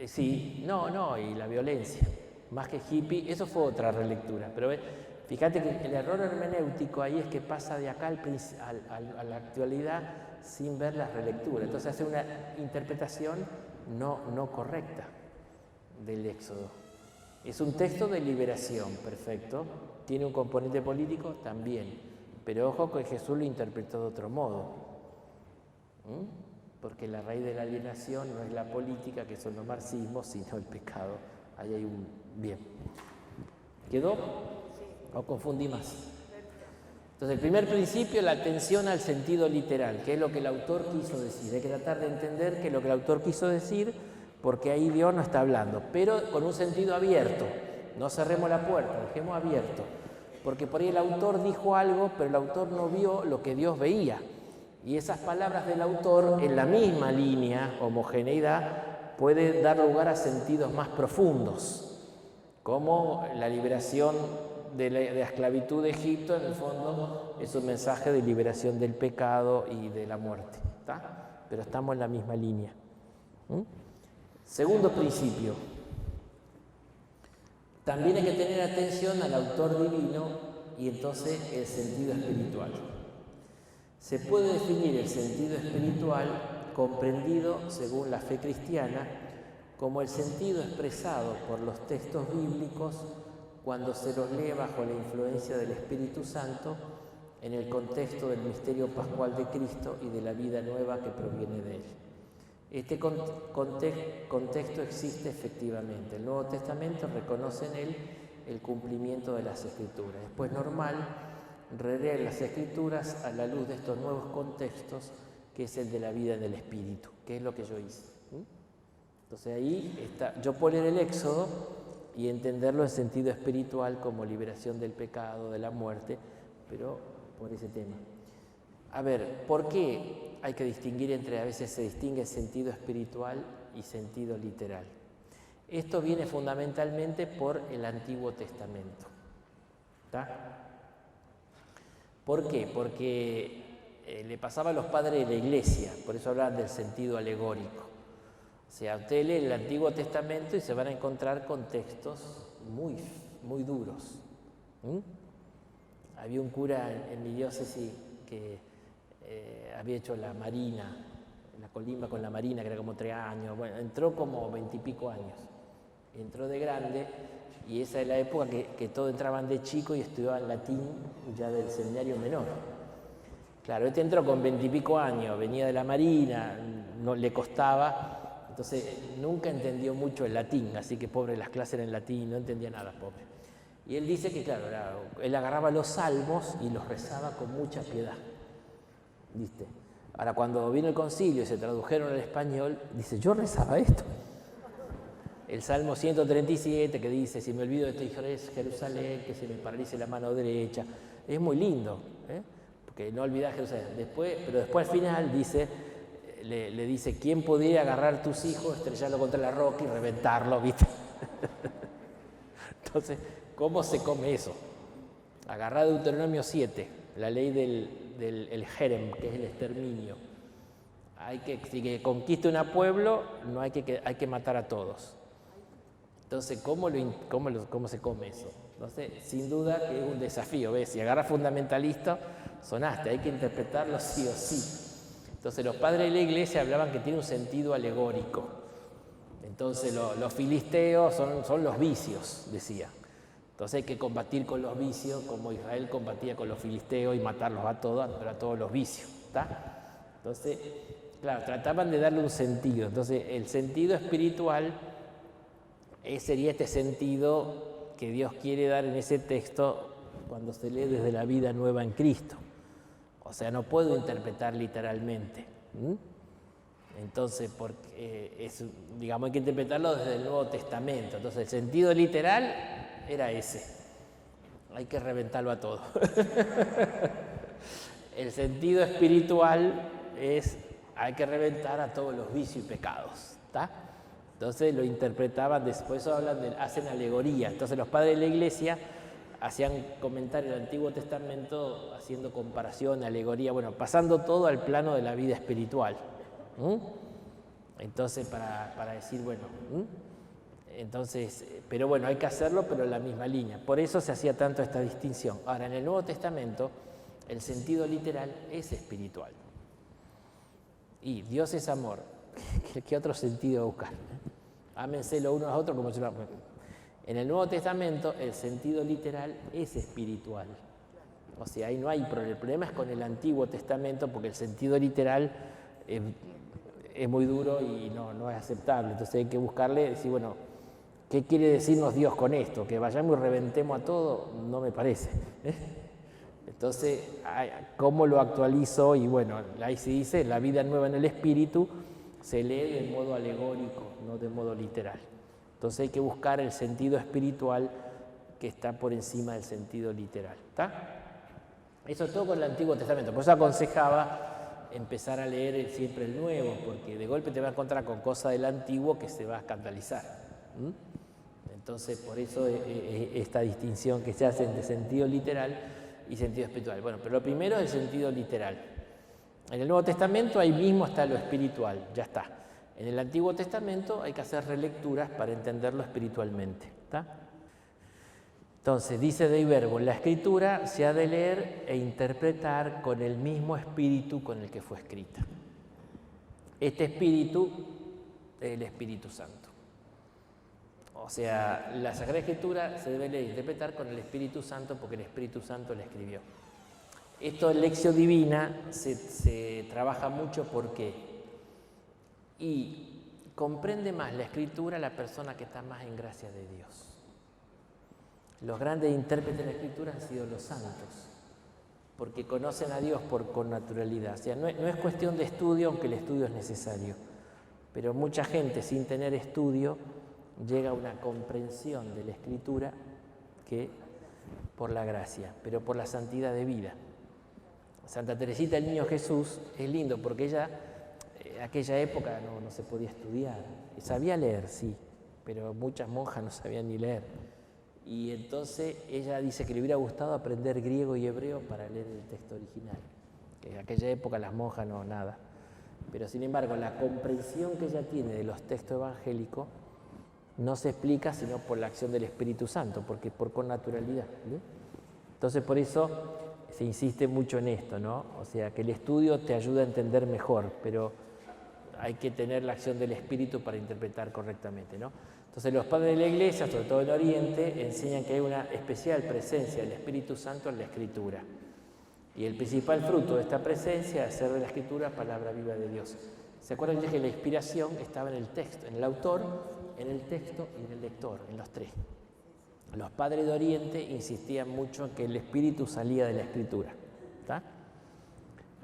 Sí, no, y la violencia, más que hippie, eso fue otra relectura, pero fíjate que el error hermenéutico ahí es que pasa de acá a la actualidad sin ver la relectura, entonces hace una interpretación no correcta del Éxodo. Es un texto de liberación, perfecto, tiene un componente político también, pero ojo que Jesús lo interpretó de otro modo. Porque la raíz de la alienación no es la política, que son los marxismos, sino el pecado. Ahí hay un... Bien. ¿Quedó? ¿O confundí más? Entonces, el primer principio, la atención al sentido literal, que es lo que el autor quiso decir. Hay que tratar de entender qué es lo que el autor quiso decir, porque ahí Dios no está hablando, pero con un sentido abierto. No cerremos la puerta, dejemos abierto. Porque por ahí el autor dijo algo, pero el autor no vio lo que Dios veía. Y esas palabras del autor, en la misma línea, homogeneidad, puede dar lugar a sentidos más profundos, como la liberación de la esclavitud de Egipto, en el fondo, es un mensaje de liberación del pecado y de la muerte, ¿está? Pero estamos en la misma línea. Segundo principio, también hay que tener atención al autor divino y entonces el sentido espiritual. Se puede definir el sentido espiritual comprendido, según la fe cristiana, como el sentido expresado por los textos bíblicos cuando se los lee bajo la influencia del Espíritu Santo en el contexto del misterio pascual de Cristo y de la vida nueva que proviene de él. Este contexto existe efectivamente. El Nuevo Testamento reconoce en él el cumplimiento de las Escrituras. Después, normal releer las Escrituras a la luz de estos nuevos contextos, que es el de la vida en el Espíritu, que es lo que yo hice. Entonces ahí está, yo puedo leer el Éxodo y entenderlo en sentido espiritual como liberación del pecado, de la muerte, pero por ese tema. A ver, ¿por qué hay que distinguir entre, a veces se distingue sentido espiritual y sentido literal? Esto viene fundamentalmente por el Antiguo Testamento. ¿Está? ¿Por qué? Porque le pasaba a los padres de la iglesia, por eso hablaban del sentido alegórico. O sea, usted lee el Antiguo Testamento y se van a encontrar con textos muy duros. Había un cura en mi diócesis que había hecho la marina, la colimba con la marina, que era como 3 años. Bueno, entró como 20 y pico años. Entró de grande. Y esa es la época que todos entraban de chico y estudiaban latín ya del seminario menor. Claro, este entró con 20 y pico años, venía de la marina, no le costaba, entonces nunca entendió mucho el latín, así que pobre, las clases eran en latín, no entendía nada, pobre. Y él dice que, claro, él agarraba los salmos y los rezaba con mucha piedad, ¿viste? Ahora, cuando vino el concilio y se tradujeron al español, dice, yo rezaba esto. El Salmo 137 que dice, si me olvido de ti, Jerusalén, que se me paralice la mano derecha. Es muy lindo, porque no olvidás Jerusalén. Pero después al final dice, le dice, ¿quién podría agarrar tus hijos, estrellarlo contra la roca y reventarlo? ¿Viste? Entonces, ¿cómo se come eso? Agarrar Deuteronomio 7, la ley del jerem, que es el exterminio. Si conquista un pueblo, no hay que matar a todos. Entonces, ¿cómo se come eso? Entonces, sin duda que es un desafío, ¿ves? Si agarras fundamentalista, sonaste, hay que interpretarlo sí o sí. Entonces, los padres de la iglesia hablaban que tiene un sentido alegórico. Entonces, los filisteos son los vicios, decía. Entonces, hay que combatir con los vicios, como Israel combatía con los filisteos y matarlos a todos, pero a todos los vicios, ¿está? Entonces, claro, trataban de darle un sentido. Entonces, el sentido espiritual sería este sentido que Dios quiere dar en ese texto cuando se lee desde la vida nueva en Cristo. O sea, no puedo interpretar literalmente. Entonces, porque digamos, hay que interpretarlo desde el Nuevo Testamento. Entonces, el sentido literal era ese. Hay que reventarlo a todo. El sentido espiritual hay que reventar a todos los vicios y pecados. ¿Está? Entonces lo interpretaban, después hacen alegoría. Entonces los padres de la Iglesia hacían comentarios del Antiguo Testamento haciendo comparación, alegoría, bueno, pasando todo al plano de la vida espiritual. Entonces, para decir, bueno, entonces, pero bueno, hay que hacerlo, pero en la misma línea. Por eso se hacía tanto esta distinción. Ahora, en el Nuevo Testamento, el sentido literal es espiritual. Y Dios es amor. ¿Qué otro sentido buscar? Ámense los unos a otros como si lo... En el Nuevo Testamento, el sentido literal es espiritual. O sea, ahí no hay problema. El problema es con el Antiguo Testamento, porque el sentido literal es muy duro y no es aceptable. Entonces hay que buscarle, decir, bueno, ¿qué quiere decirnos Dios con esto? ¿Que vayamos y reventemos a todo? No me parece. Entonces, ¿cómo lo actualizo? Y bueno, ahí se dice, la vida nueva en el Espíritu se lee de modo alegórico, no de modo literal. Entonces hay que buscar el sentido espiritual que está por encima del sentido literal. ¿Está? Eso es todo con el Antiguo Testamento. Por eso aconsejaba empezar a leer siempre el Nuevo, porque de golpe te vas a encontrar con cosas del Antiguo que se va a escandalizar. Entonces, por eso esta distinción que se hace entre sentido literal y sentido espiritual. Bueno, pero lo primero es el sentido literal. En el Nuevo Testamento ahí mismo está lo espiritual, ya está. En el Antiguo Testamento hay que hacer relecturas para entenderlo espiritualmente. ¿Está? Entonces, dice Dei Verbum, la Escritura se ha de leer e interpretar con el mismo espíritu con el que fue escrita. Este espíritu es el Espíritu Santo. O sea, la Sagrada Escritura se debe leer e interpretar con el Espíritu Santo porque el Espíritu Santo la escribió. Esto en Lectio Divina se trabaja mucho porque comprende más la Escritura la persona que está más en gracia de Dios. Los grandes intérpretes de la Escritura han sido los santos, porque conocen a Dios con naturalidad. O sea, no es cuestión de estudio, aunque el estudio es necesario, pero mucha gente sin tener estudio llega a una comprensión de la Escritura que por la gracia, pero por la santidad de vida. Santa Teresita del Niño Jesús es lindo porque ella, en aquella época no se podía estudiar. Sabía leer, sí, pero muchas monjas no sabían ni leer. Y entonces ella dice que le hubiera gustado aprender griego y hebreo para leer el texto original. Que en aquella época las monjas nada. Pero sin embargo, la comprensión que ella tiene de los textos evangélicos no se explica sino por la acción del Espíritu Santo, porque por connaturalidad. ¿Sí? Entonces por eso se insiste mucho en esto, ¿no? O sea, que el estudio te ayuda a entender mejor, pero hay que tener la acción del Espíritu para interpretar correctamente, ¿no? Entonces los padres de la Iglesia, sobre todo en Oriente, enseñan que hay una especial presencia del Espíritu Santo en la Escritura. Y el principal fruto de esta presencia es hacer de la Escritura palabra viva de Dios. ¿Se acuerdan que la inspiración estaba en el texto, en el autor, en el texto y en el lector, en los tres? Los padres de Oriente insistían mucho en que el Espíritu salía de la Escritura. ¿Está?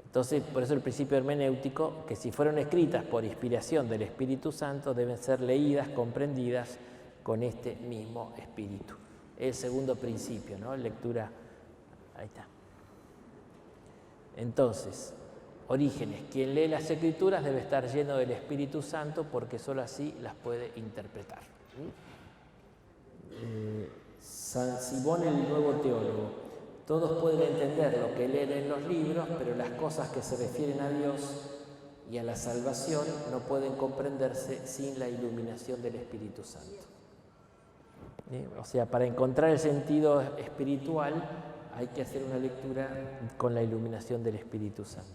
Entonces, por eso el principio hermenéutico, que si fueron escritas por inspiración del Espíritu Santo, deben ser leídas, comprendidas con este mismo Espíritu. El segundo principio, ¿no? Lectura, ahí está. Entonces, Orígenes, quien lee las Escrituras debe estar lleno del Espíritu Santo porque sólo así las puede interpretar. San Simón el Nuevo Teólogo. Todos pueden entender lo que leen en los libros, pero las cosas que se refieren a Dios y a la salvación no pueden comprenderse sin la iluminación del Espíritu Santo. O sea, para encontrar el sentido espiritual hay que hacer una lectura con la iluminación del Espíritu Santo.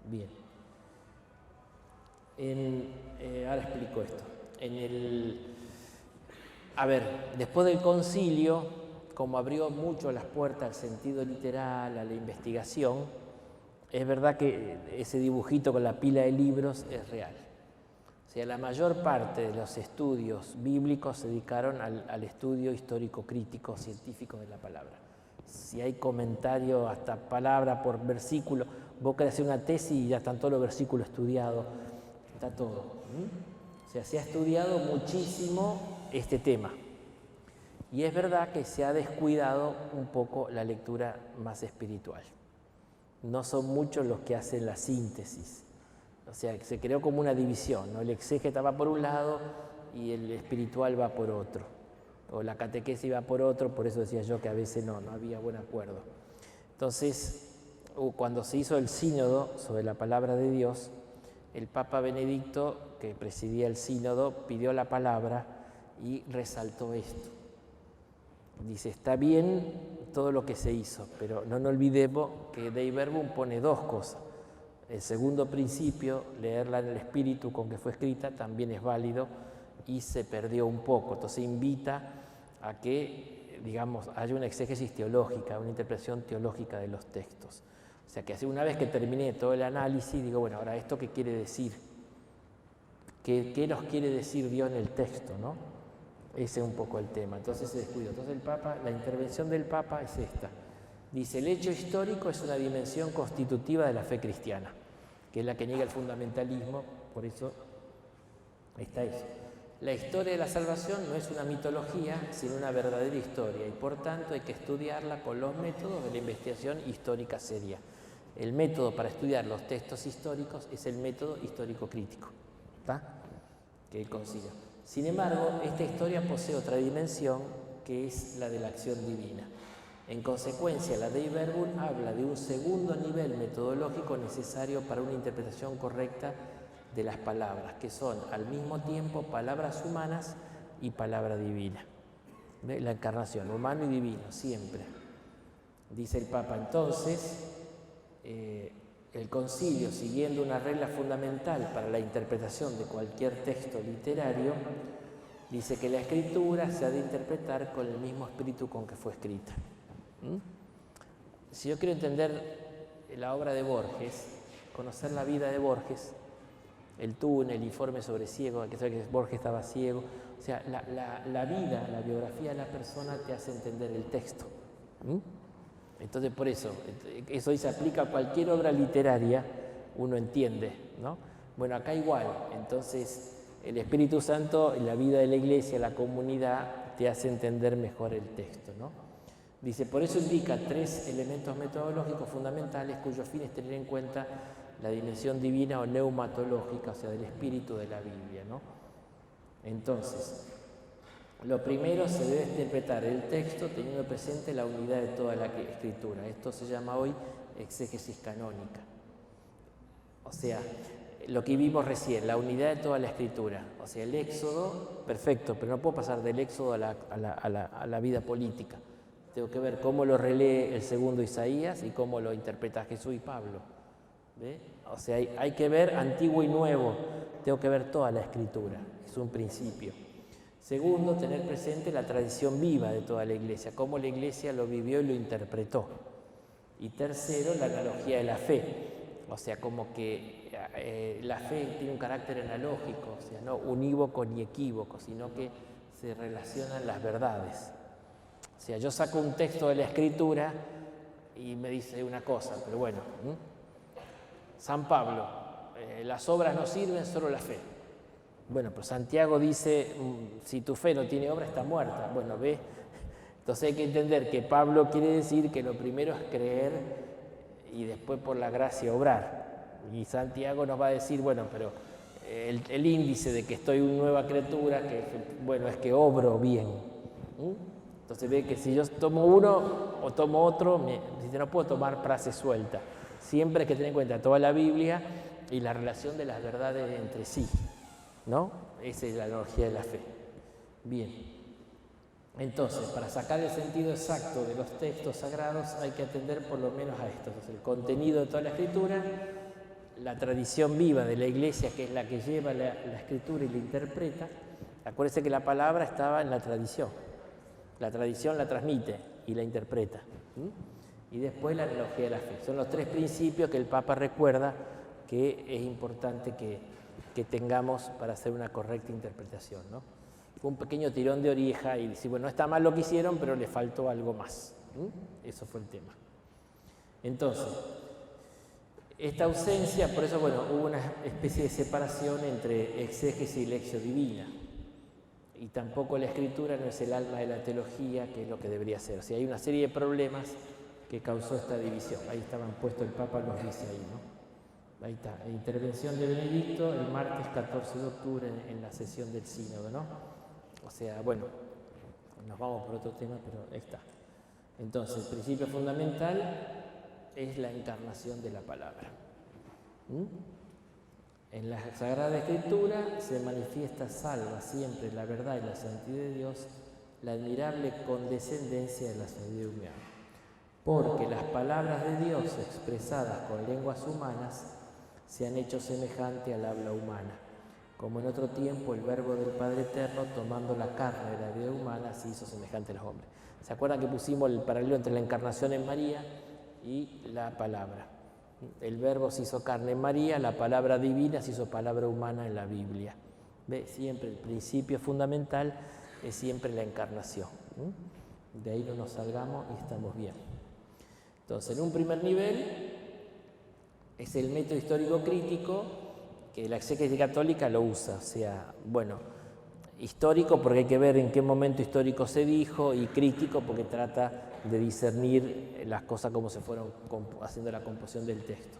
Bien. Ahora explico esto. Después del concilio, como abrió mucho las puertas al sentido literal, a la investigación, es verdad que ese dibujito con la pila de libros es real. O sea, la mayor parte de los estudios bíblicos se dedicaron al estudio histórico-crítico científico de la palabra. Si hay comentario hasta palabra por versículo, vos querés hacer una tesis y ya están todos los versículos estudiados, está todo. O sea, se ha estudiado muchísimo este tema. Y es verdad que se ha descuidado un poco la lectura más espiritual. No son muchos los que hacen la síntesis. O sea, se creó como una división, ¿no? El exégeta va por un lado y el espiritual va por otro. O la catequesis va por otro, por eso decía yo que a veces no había buen acuerdo. Entonces, cuando se hizo el sínodo sobre la palabra de Dios, el Papa Benedicto, que presidía el sínodo, pidió la palabra y resaltó esto. Dice, está bien todo lo que se hizo, pero no nos olvidemos que Dei Verbum pone dos cosas. El segundo principio, leerla en el espíritu con que fue escrita, también es válido y se perdió un poco. Entonces invita a que, digamos, haya una exégesis teológica, una interpretación teológica de los textos. O sea, que así una vez que terminé todo el análisis, digo, bueno, ahora, ¿esto qué quiere decir? ¿Qué nos quiere decir Dios en el texto, no? Ese es un poco el tema. Entonces se descuidó. Entonces el Papa, la intervención del Papa es esta. Dice, el hecho histórico es una dimensión constitutiva de la fe cristiana, que es la que niega el fundamentalismo, por eso está eso. La historia de la salvación no es una mitología, sino una verdadera historia, y por tanto hay que estudiarla con los métodos de la investigación histórica seria. El método para estudiar los textos históricos es el método histórico-crítico, ¿está? Que él consigue. Sin embargo, esta historia posee otra dimensión, que es la de la acción divina. En consecuencia, la Dei Verbum habla de un segundo nivel metodológico necesario para una interpretación correcta de las palabras, que son al mismo tiempo palabras humanas y palabra divina. ¿Ve? La encarnación, humano y divino, siempre. Dice el Papa, entonces, el concilio, siguiendo una regla fundamental para la interpretación de cualquier texto literario, dice que la escritura se ha de interpretar con el mismo espíritu con que fue escrita. Si yo quiero entender la obra de Borges, conocer la vida de Borges, el túnel, el informe sobre ciego, que sabe que Borges estaba ciego, o sea, la vida, la biografía de la persona te hace entender el texto. Entonces, por eso se aplica a cualquier obra literaria, uno entiende, ¿no? Bueno, acá igual, entonces el Espíritu Santo y la vida de la iglesia, la comunidad, te hace entender mejor el texto, ¿no? Dice, por eso indica 3 elementos metodológicos fundamentales cuyo fin es tener en cuenta la dimensión divina o neumatológica, o sea, del espíritu de la Biblia, ¿no? Entonces, lo primero, se debe interpretar el texto teniendo presente la unidad de toda la escritura. Esto se llama hoy exégesis canónica. O sea, lo que vimos recién, la unidad de toda la escritura. O sea, el Éxodo, perfecto, pero no puedo pasar del Éxodo a la vida política. Tengo que ver cómo lo relee el segundo Isaías y cómo lo interpreta Jesús y Pablo. ¿Ve? O sea, hay que ver antiguo y nuevo. Tengo que ver toda la escritura. Es un principio. Segundo, tener presente la tradición viva de toda la iglesia, cómo la iglesia lo vivió y lo interpretó. Y tercero, la analogía de la fe. O sea, como que la fe tiene un carácter analógico, o sea, no unívoco ni equívoco, sino que se relacionan las verdades. O sea, yo saco un texto de la Escritura y me dice una cosa, pero bueno, San Pablo, las obras no sirven, solo la fe. Bueno, pero Santiago dice, si tu fe no tiene obra, está muerta. Bueno, ve, entonces hay que entender que Pablo quiere decir que lo primero es creer y después por la gracia obrar. Y Santiago nos va a decir, bueno, pero el índice de que estoy una nueva criatura, que bueno, es que obro bien. Entonces ve que si yo tomo uno o tomo otro, no puedo tomar frase suelta. Siempre hay que tener en cuenta toda la Biblia y la relación de las verdades entre sí, ¿no? Esa es la analogía de la fe. Bien. Entonces, para sacar el sentido exacto de los textos sagrados hay que atender por lo menos a esto. Entonces, el contenido de toda la Escritura, la tradición viva de la Iglesia, que es la que lleva la Escritura y la interpreta. Acuérdense que la palabra estaba en la tradición. La tradición la transmite y la interpreta. y después la analogía de la fe. Son los tres principios que el Papa recuerda que es importante que tengamos para hacer una correcta interpretación, ¿no? Fue un pequeño tirón de oreja y decir, bueno, no está mal lo que hicieron, pero le faltó algo más. Eso fue el tema. Entonces, esta ausencia, por eso, bueno, hubo una especie de separación entre exégesis y lección divina. Y tampoco la escritura no es el alma de la teología, que es lo que debería ser. O sea, hay una serie de problemas que causó esta división. Ahí estaban puestos, el Papa los dice ahí, ¿no? Ahí está, intervención de Benedicto el martes 14 de octubre en la sesión del sínodo, ¿no? O sea, bueno, nos vamos por otro tema, pero ahí está. Entonces, el principio fundamental es la encarnación de la palabra. En la Sagrada Escritura se manifiesta salva siempre la verdad y la santidad de Dios, la admirable condescendencia de la sabiduría humana. Porque las palabras de Dios expresadas con lenguas humanas se han hecho semejante al habla humana, como en otro tiempo el Verbo del Padre Eterno, tomando la carne de la vida humana, se hizo semejante a los hombres. ¿Se acuerdan que pusimos el paralelo entre la encarnación en María y la palabra? El Verbo se hizo carne en María, la palabra divina se hizo palabra humana en la Biblia. ¿Ve? Siempre el principio fundamental es siempre la encarnación. De ahí no nos salgamos y estamos bien. Entonces, en un primer nivel es el método histórico crítico que la exégesis católica lo usa. O sea, bueno, histórico porque hay que ver en qué momento histórico se dijo, y crítico porque trata de discernir las cosas como se fueron haciendo la composición del texto.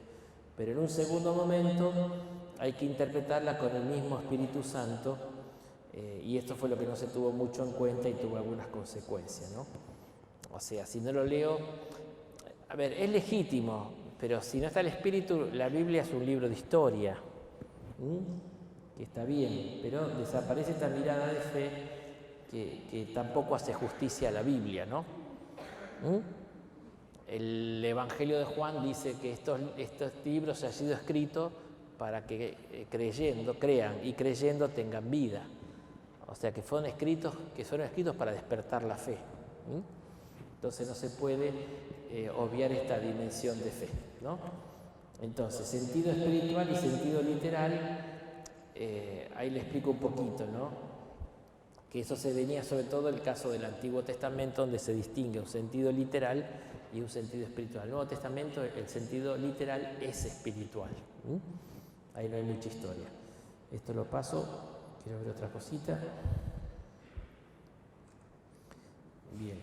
Pero en un segundo momento hay que interpretarla con el mismo Espíritu Santo, y esto fue lo que no se tuvo mucho en cuenta y tuvo algunas consecuencias, ¿no? O sea, si no lo leo, a ver, es legítimo, pero si no está el Espíritu, la Biblia es un libro de historia, que está bien, pero desaparece esta mirada de fe que tampoco hace justicia a la Biblia, ¿no? El Evangelio de Juan dice que estos libros han sido escritos para que crean y creyendo tengan vida. O sea, que fueron escritos para despertar la fe. Entonces no se puede obviar esta dimensión de fe, ¿no? Entonces, sentido espiritual y sentido literal, ahí le explico un poquito, ¿no? Que eso se venía sobre todo en el caso del Antiguo Testamento, donde se distingue un sentido literal y un sentido espiritual. En el Nuevo Testamento el sentido literal es espiritual. Ahí no hay mucha historia. Esto lo paso, quiero ver otra cosita. Bien.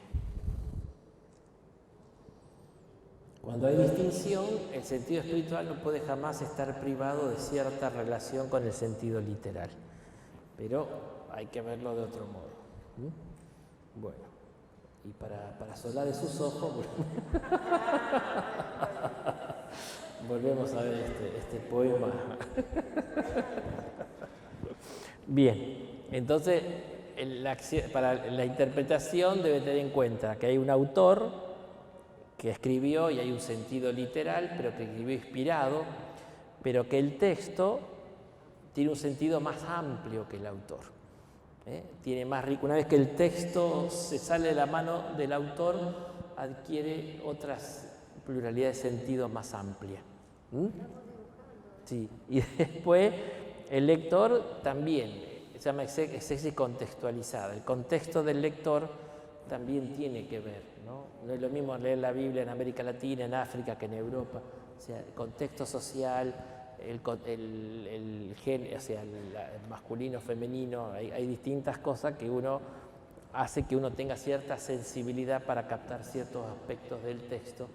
Cuando hay distinción, el sentido espiritual no puede jamás estar privado de cierta relación con el sentido literal. Pero hay que verlo de otro modo. Bueno, y para solar de sus ojos, volvemos a ver este poema. Bien, entonces para la interpretación debe tener en cuenta que hay un autor que escribió y hay un sentido literal, pero que escribió inspirado, pero que el texto tiene un sentido más amplio que el autor. Tiene más rico. Una vez que el texto se sale de la mano del autor, adquiere otras pluralidades de sentido más amplia. Sí. Y después el lector también, se llama exégesis contextualizada. El contexto del lector también tiene que ver, ¿no? No es lo mismo leer la Biblia en América Latina, en África, que en Europa. O sea, el contexto social, el género, o sea, el masculino, femenino, hay distintas cosas que uno hace que uno tenga cierta sensibilidad para captar ciertos aspectos del texto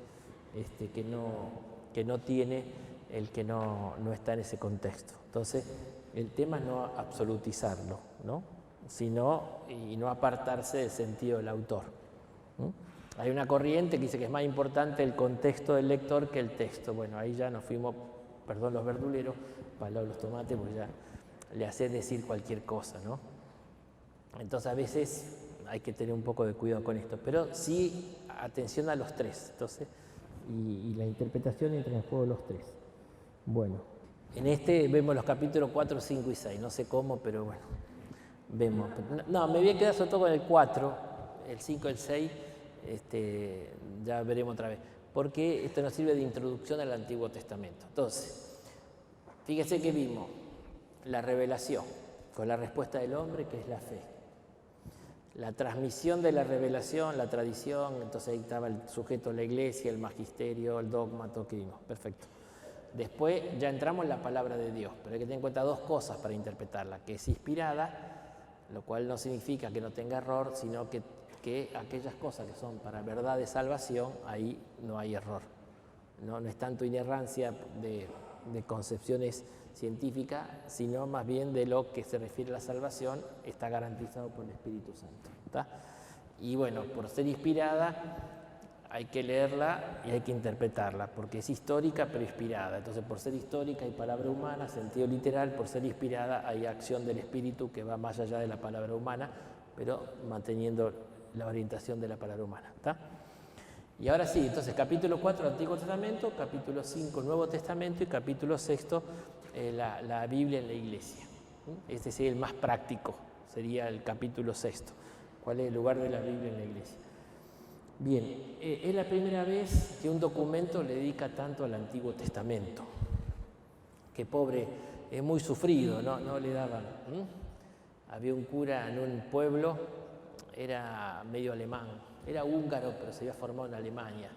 que no tiene el que no está en ese contexto. Entonces, el tema es no absolutizarlo, ¿no? Y no apartarse del sentido del autor. Hay una corriente que dice que es más importante el contexto del lector que el texto. Bueno, ahí ya nos fuimos, perdón los verduleros, para los tomates, pues ya le hace decir cualquier cosa, ¿no? Entonces a veces hay que tener un poco de cuidado con esto, pero sí atención a los tres, entonces, y la interpretación entra en juego los tres. Bueno, en vemos los capítulos 4, 5 y 6, no sé cómo, pero bueno, vemos. No, me voy a quedar sobre todo con el 4, el 5, el 6, ya veremos otra vez. porque esto nos sirve de introducción al Antiguo Testamento. Entonces, fíjese que vimos la revelación con la respuesta del hombre, que es la fe. La transmisión de la revelación, la tradición, entonces ahí estaba el sujeto, la iglesia, el magisterio, el dogma, todo que vimos. Perfecto. Después ya entramos en la palabra de Dios, pero hay que tener en cuenta dos cosas para interpretarla, que es inspirada, lo cual no significa que no tenga error, sino que aquellas cosas que son para verdad de salvación, ahí no hay error. No es tanto inerrancia de concepciones científicas, sino más bien de lo que se refiere a la salvación, está garantizado por el Espíritu Santo. ¿Está? Y bueno, por ser inspirada, hay que leerla y hay que interpretarla, porque es histórica pero inspirada. Entonces, por ser histórica hay palabra humana, sentido literal; por ser inspirada hay acción del Espíritu que va más allá de la palabra humana, pero manteniendo la orientación de la palabra humana. ¿Está? Y ahora sí, entonces capítulo 4 Antiguo Testamento, capítulo 5 Nuevo Testamento y capítulo 6 la Biblia en la Iglesia. Este sería el más práctico, sería el capítulo 6. ¿Cuál es el lugar de la Biblia en la Iglesia? Bien, es la primera vez que un documento le dedica tanto al Antiguo Testamento. Que pobre, es muy sufrido, no le daban. Había un cura en un pueblo, era medio alemán, era húngaro, pero se había formado en Alemania.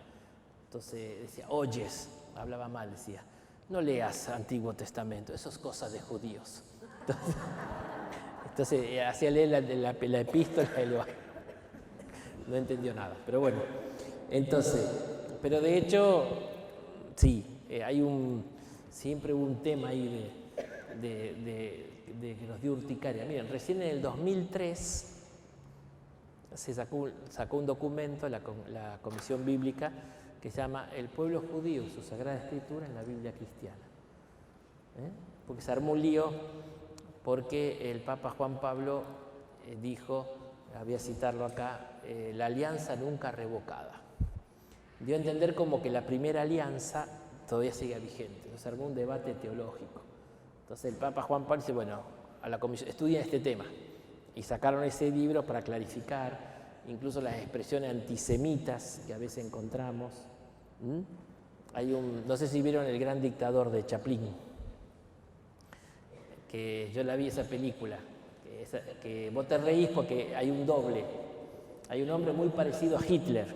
Entonces decía, oyes, hablaba mal, decía, no leas Antiguo Testamento, eso es cosa de judíos. Entonces hacía leer la epístola y no entendió nada, pero bueno. Entonces, pero de hecho, sí, siempre hubo un tema ahí que nos dio urticaria. Miren, recién en el 2003 se sacó un documento, la Comisión Bíblica, que se llama El pueblo judío, su Sagrada Escritura en la Biblia cristiana. Porque se armó un lío, porque el Papa Juan Pablo dijo, voy a citarlo acá, la alianza nunca revocada. Dio a entender como que la primera alianza todavía sigue vigente. Entonces armó un debate teológico. Entonces el Papa Juan Pablo dice, bueno, a la comisión, estudien este tema. Y sacaron ese libro para clarificar incluso las expresiones antisemitas que a veces encontramos. No sé si vieron El gran dictador de Chaplin, que yo la vi esa película, que vos te reís porque hay un doble, hay un hombre muy parecido a Hitler,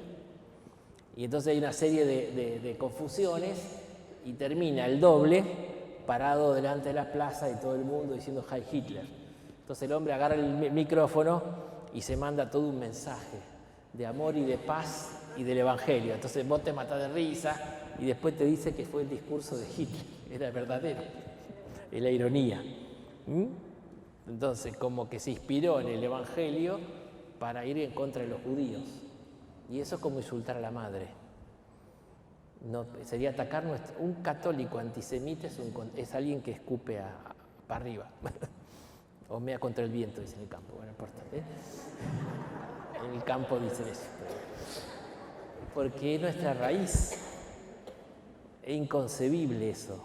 y entonces hay una serie de confusiones y termina el doble parado delante de la plaza y todo el mundo diciendo Heil Hitler. Entonces el hombre agarra el micrófono y se manda todo un mensaje de amor y de paz y del Evangelio. Entonces vos te matás de risa y después te dice que fue el discurso de Hitler, era verdadero, es la ironía. Entonces como que se inspiró en el Evangelio para ir en contra de los judíos. Y eso es como insultar a la madre. No, sería atacar un católico antisemita es alguien que escupe para arriba. O mea contra el viento, dice en el campo. Bueno, no importa. En el campo dicen eso. Porque es nuestra raíz. Es inconcebible eso.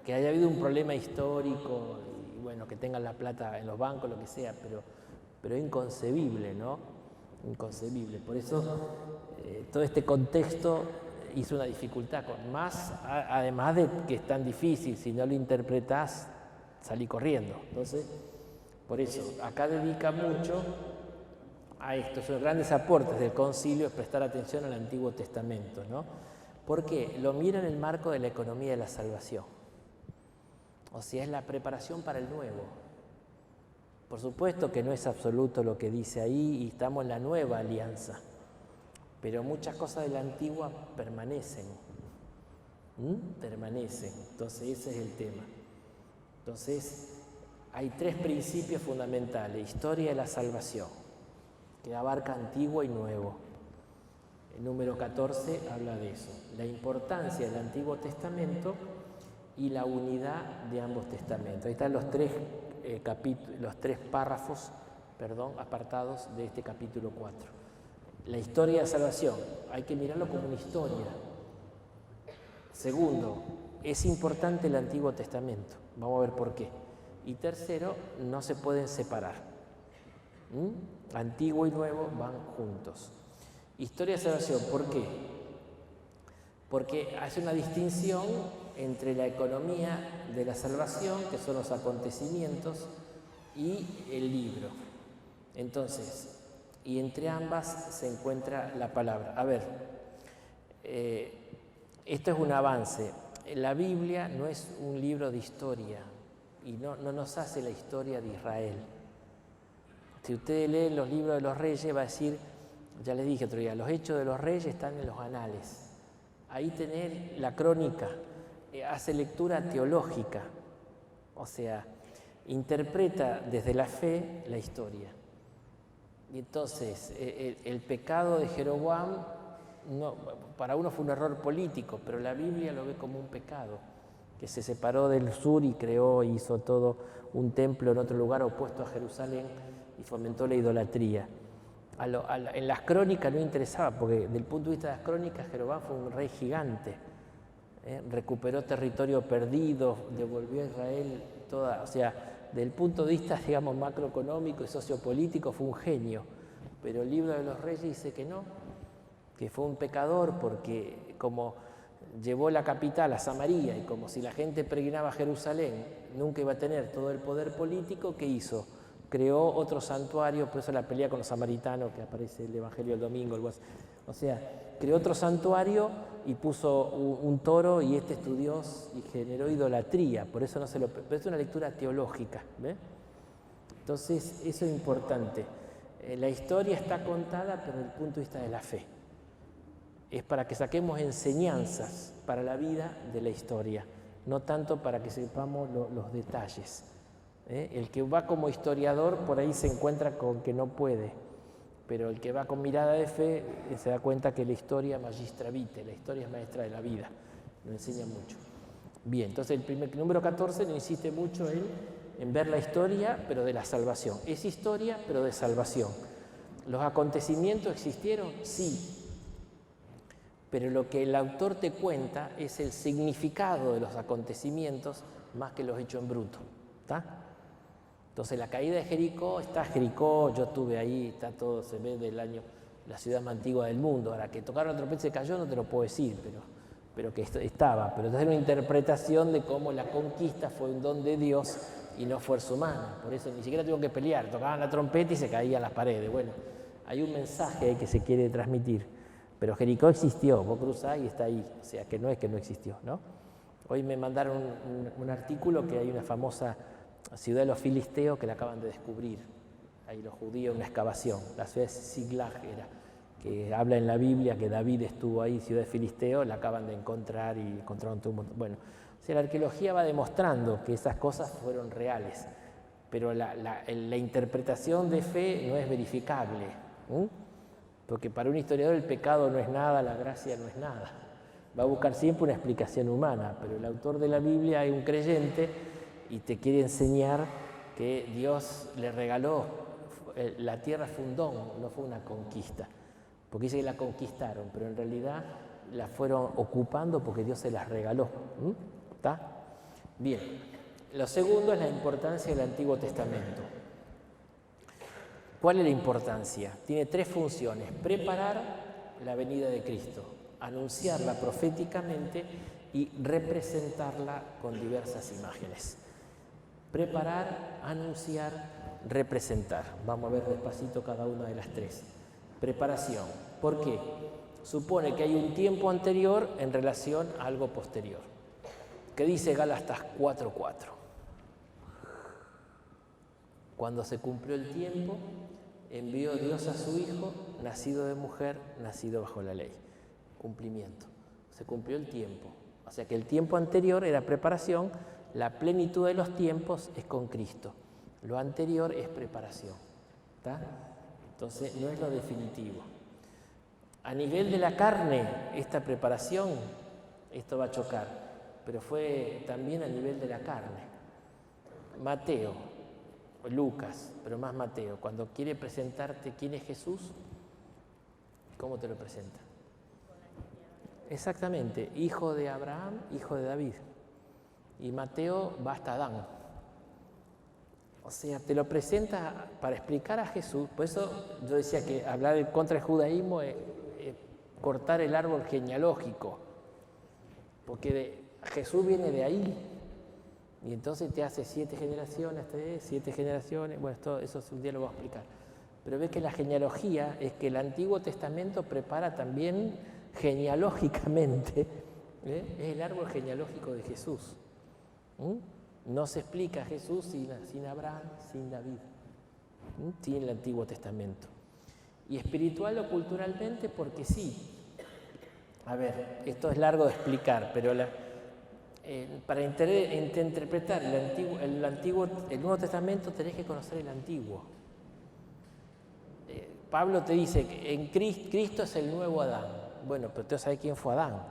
Que haya habido un problema histórico y bueno, que tengan la plata en los bancos, lo que sea, pero es inconcebible, ¿no? Inconcebible. Por eso todo este contexto hizo una dificultad. Además de que es tan difícil, si no lo interpretás, salí corriendo. Entonces, por eso, acá dedica mucho a esto. Son grandes aportes del concilio, es prestar atención al Antiguo Testamento, ¿no? Porque lo mira en el marco de la economía de la salvación. O sea, es la preparación para el nuevo. Por supuesto que no es absoluto lo que dice ahí y estamos en la nueva alianza, pero muchas cosas de la antigua permanecen. Permanecen. Entonces ese es el tema. Entonces hay tres principios fundamentales. Historia de la salvación, que abarca antiguo y nuevo. El número 14 habla de eso. La importancia del Antiguo Testamento y la unidad de ambos testamentos. Ahí están los tres párrafos, apartados de este capítulo 4. La historia de la salvación, hay que mirarlo como una historia. Segundo, es importante el Antiguo Testamento. Vamos a ver por qué. Y tercero, no se pueden separar. Antiguo y nuevo van juntos. Historia de salvación, ¿por qué? porque hace una distinción entre la economía de la salvación, que son los acontecimientos, y el libro. Entonces, y entre ambas se encuentra la palabra. A ver, esto es un avance. La Biblia no es un libro de historia y no nos hace la historia de Israel. Si ustedes leen los libros de los reyes, va a decir, ya les dije otro día, los hechos de los reyes están en los anales. Ahí tenés la crónica, hace lectura teológica, o sea, interpreta desde la fe la historia. Y entonces, el pecado de Jeroboam, no, para uno fue un error político, pero la Biblia lo ve como un pecado, que se separó del sur y creó, hizo todo un templo en otro lugar opuesto a Jerusalén y fomentó la idolatría. En las crónicas no interesaba, porque desde el punto de vista de las crónicas, Jeroboam fue un rey gigante, recuperó territorio perdido, devolvió a Israel toda, o sea, desde el punto de vista, digamos, macroeconómico y sociopolítico fue un genio, pero el libro de los reyes dice que no, que fue un pecador porque como llevó la capital a Samaria y como si la gente peregrinaba a Jerusalén nunca iba a tener todo el poder político, ¿qué hizo? Creó otro santuario, por eso la pelea con los samaritanos que aparece en el Evangelio del domingo, o sea, creó otro santuario y puso un toro y este es tu Dios y generó idolatría, por eso no se lo... Pero es una lectura teológica, ¿ves? Entonces, eso es importante. La historia está contada, pero desde el punto de vista de la fe. Es para que saquemos enseñanzas para la vida de la historia, no tanto para que sepamos los detalles. El que va como historiador por ahí se encuentra con que no puede, pero el que va con mirada de fe se da cuenta que la historia magistra vitae, la historia es maestra de la vida, nos enseña mucho. Bien, entonces el número 14 nos insiste mucho en ver la historia, pero de la salvación. Es historia, pero de salvación. ¿Los acontecimientos existieron? Sí. Pero lo que el autor te cuenta es el significado de los acontecimientos más que los hechos en bruto. ¿Está? Entonces la caída de Jericó, está Jericó, yo estuve ahí, está todo, se ve del año, la ciudad más antigua del mundo. Ahora que tocaron la trompeta y se cayó no te lo puedo decir, pero que estaba. Pero entonces es una interpretación de cómo la conquista fue un don de Dios y no fuerza humana. Por eso ni siquiera tuvo que pelear, tocaban la trompeta y se caían las paredes. Bueno, hay un mensaje ahí que se quiere transmitir. Pero Jericó existió, vos cruzás y está ahí, o sea que no es que no existió, ¿no? Hoy me mandaron un artículo que hay una famosa ciudad de los filisteos que la acaban de descubrir, ahí los judíos, una excavación, la ciudad de Siglag era, que habla en la Biblia que David estuvo ahí, ciudad de filisteos, la acaban de encontrar y encontraron todo un montón. Bueno, o sea, la arqueología va demostrando que esas cosas fueron reales, pero la interpretación de fe no es verificable, porque para un historiador el pecado no es nada, la gracia no es nada. Va a buscar siempre una explicación humana, pero el autor de la Biblia es un creyente y te quiere enseñar que Dios le regaló, la tierra fue un don, no fue una conquista. Porque dice que la conquistaron, pero en realidad la fueron ocupando porque Dios se las regaló. ¿Está? Bien. Lo segundo es la importancia del Antiguo Testamento. ¿Cuál es la importancia? Tiene tres funciones: preparar la venida de Cristo, anunciarla proféticamente y representarla con diversas imágenes. Preparar, anunciar, representar. Vamos a ver despacito cada una de las tres. Preparación. ¿Por qué? Supone que hay un tiempo anterior en relación a algo posterior. ¿Qué dice Gálatas 4:4? Cuando se cumplió el tiempo, envió Dios a su Hijo, nacido de mujer, nacido bajo la ley. Cumplimiento. Se cumplió el tiempo. O sea que el tiempo anterior era preparación, la plenitud de los tiempos es con Cristo. Lo anterior es preparación. ¿Está? Entonces no es lo definitivo. A nivel de la carne, esta preparación, esto va a chocar, pero fue también a nivel de la carne. Mateo, Lucas, pero más Mateo, cuando quiere presentarte quién es Jesús, ¿cómo te lo presenta? Exactamente, hijo de Abraham, hijo de David. Y Mateo va hasta Adán. O sea, te lo presenta para explicar a Jesús. Por eso yo decía que hablar contra el judaísmo es cortar el árbol genealógico. porque Jesús viene de ahí. Y entonces te hace 7 generaciones, 7 generaciones, bueno, eso un día lo voy a explicar. Pero ves que la genealogía es que el Antiguo Testamento prepara también genealógicamente, es el árbol genealógico de Jesús. No se explica Jesús sin Abraham, sin David, sin el Antiguo Testamento. Y espiritual o culturalmente porque sí. A ver, esto es largo de explicar, pero para interpretar el Nuevo Testamento tenés que conocer el Antiguo. Pablo te dice que en Cristo es el nuevo Adán. Bueno, pero tú sabes quién fue Adán.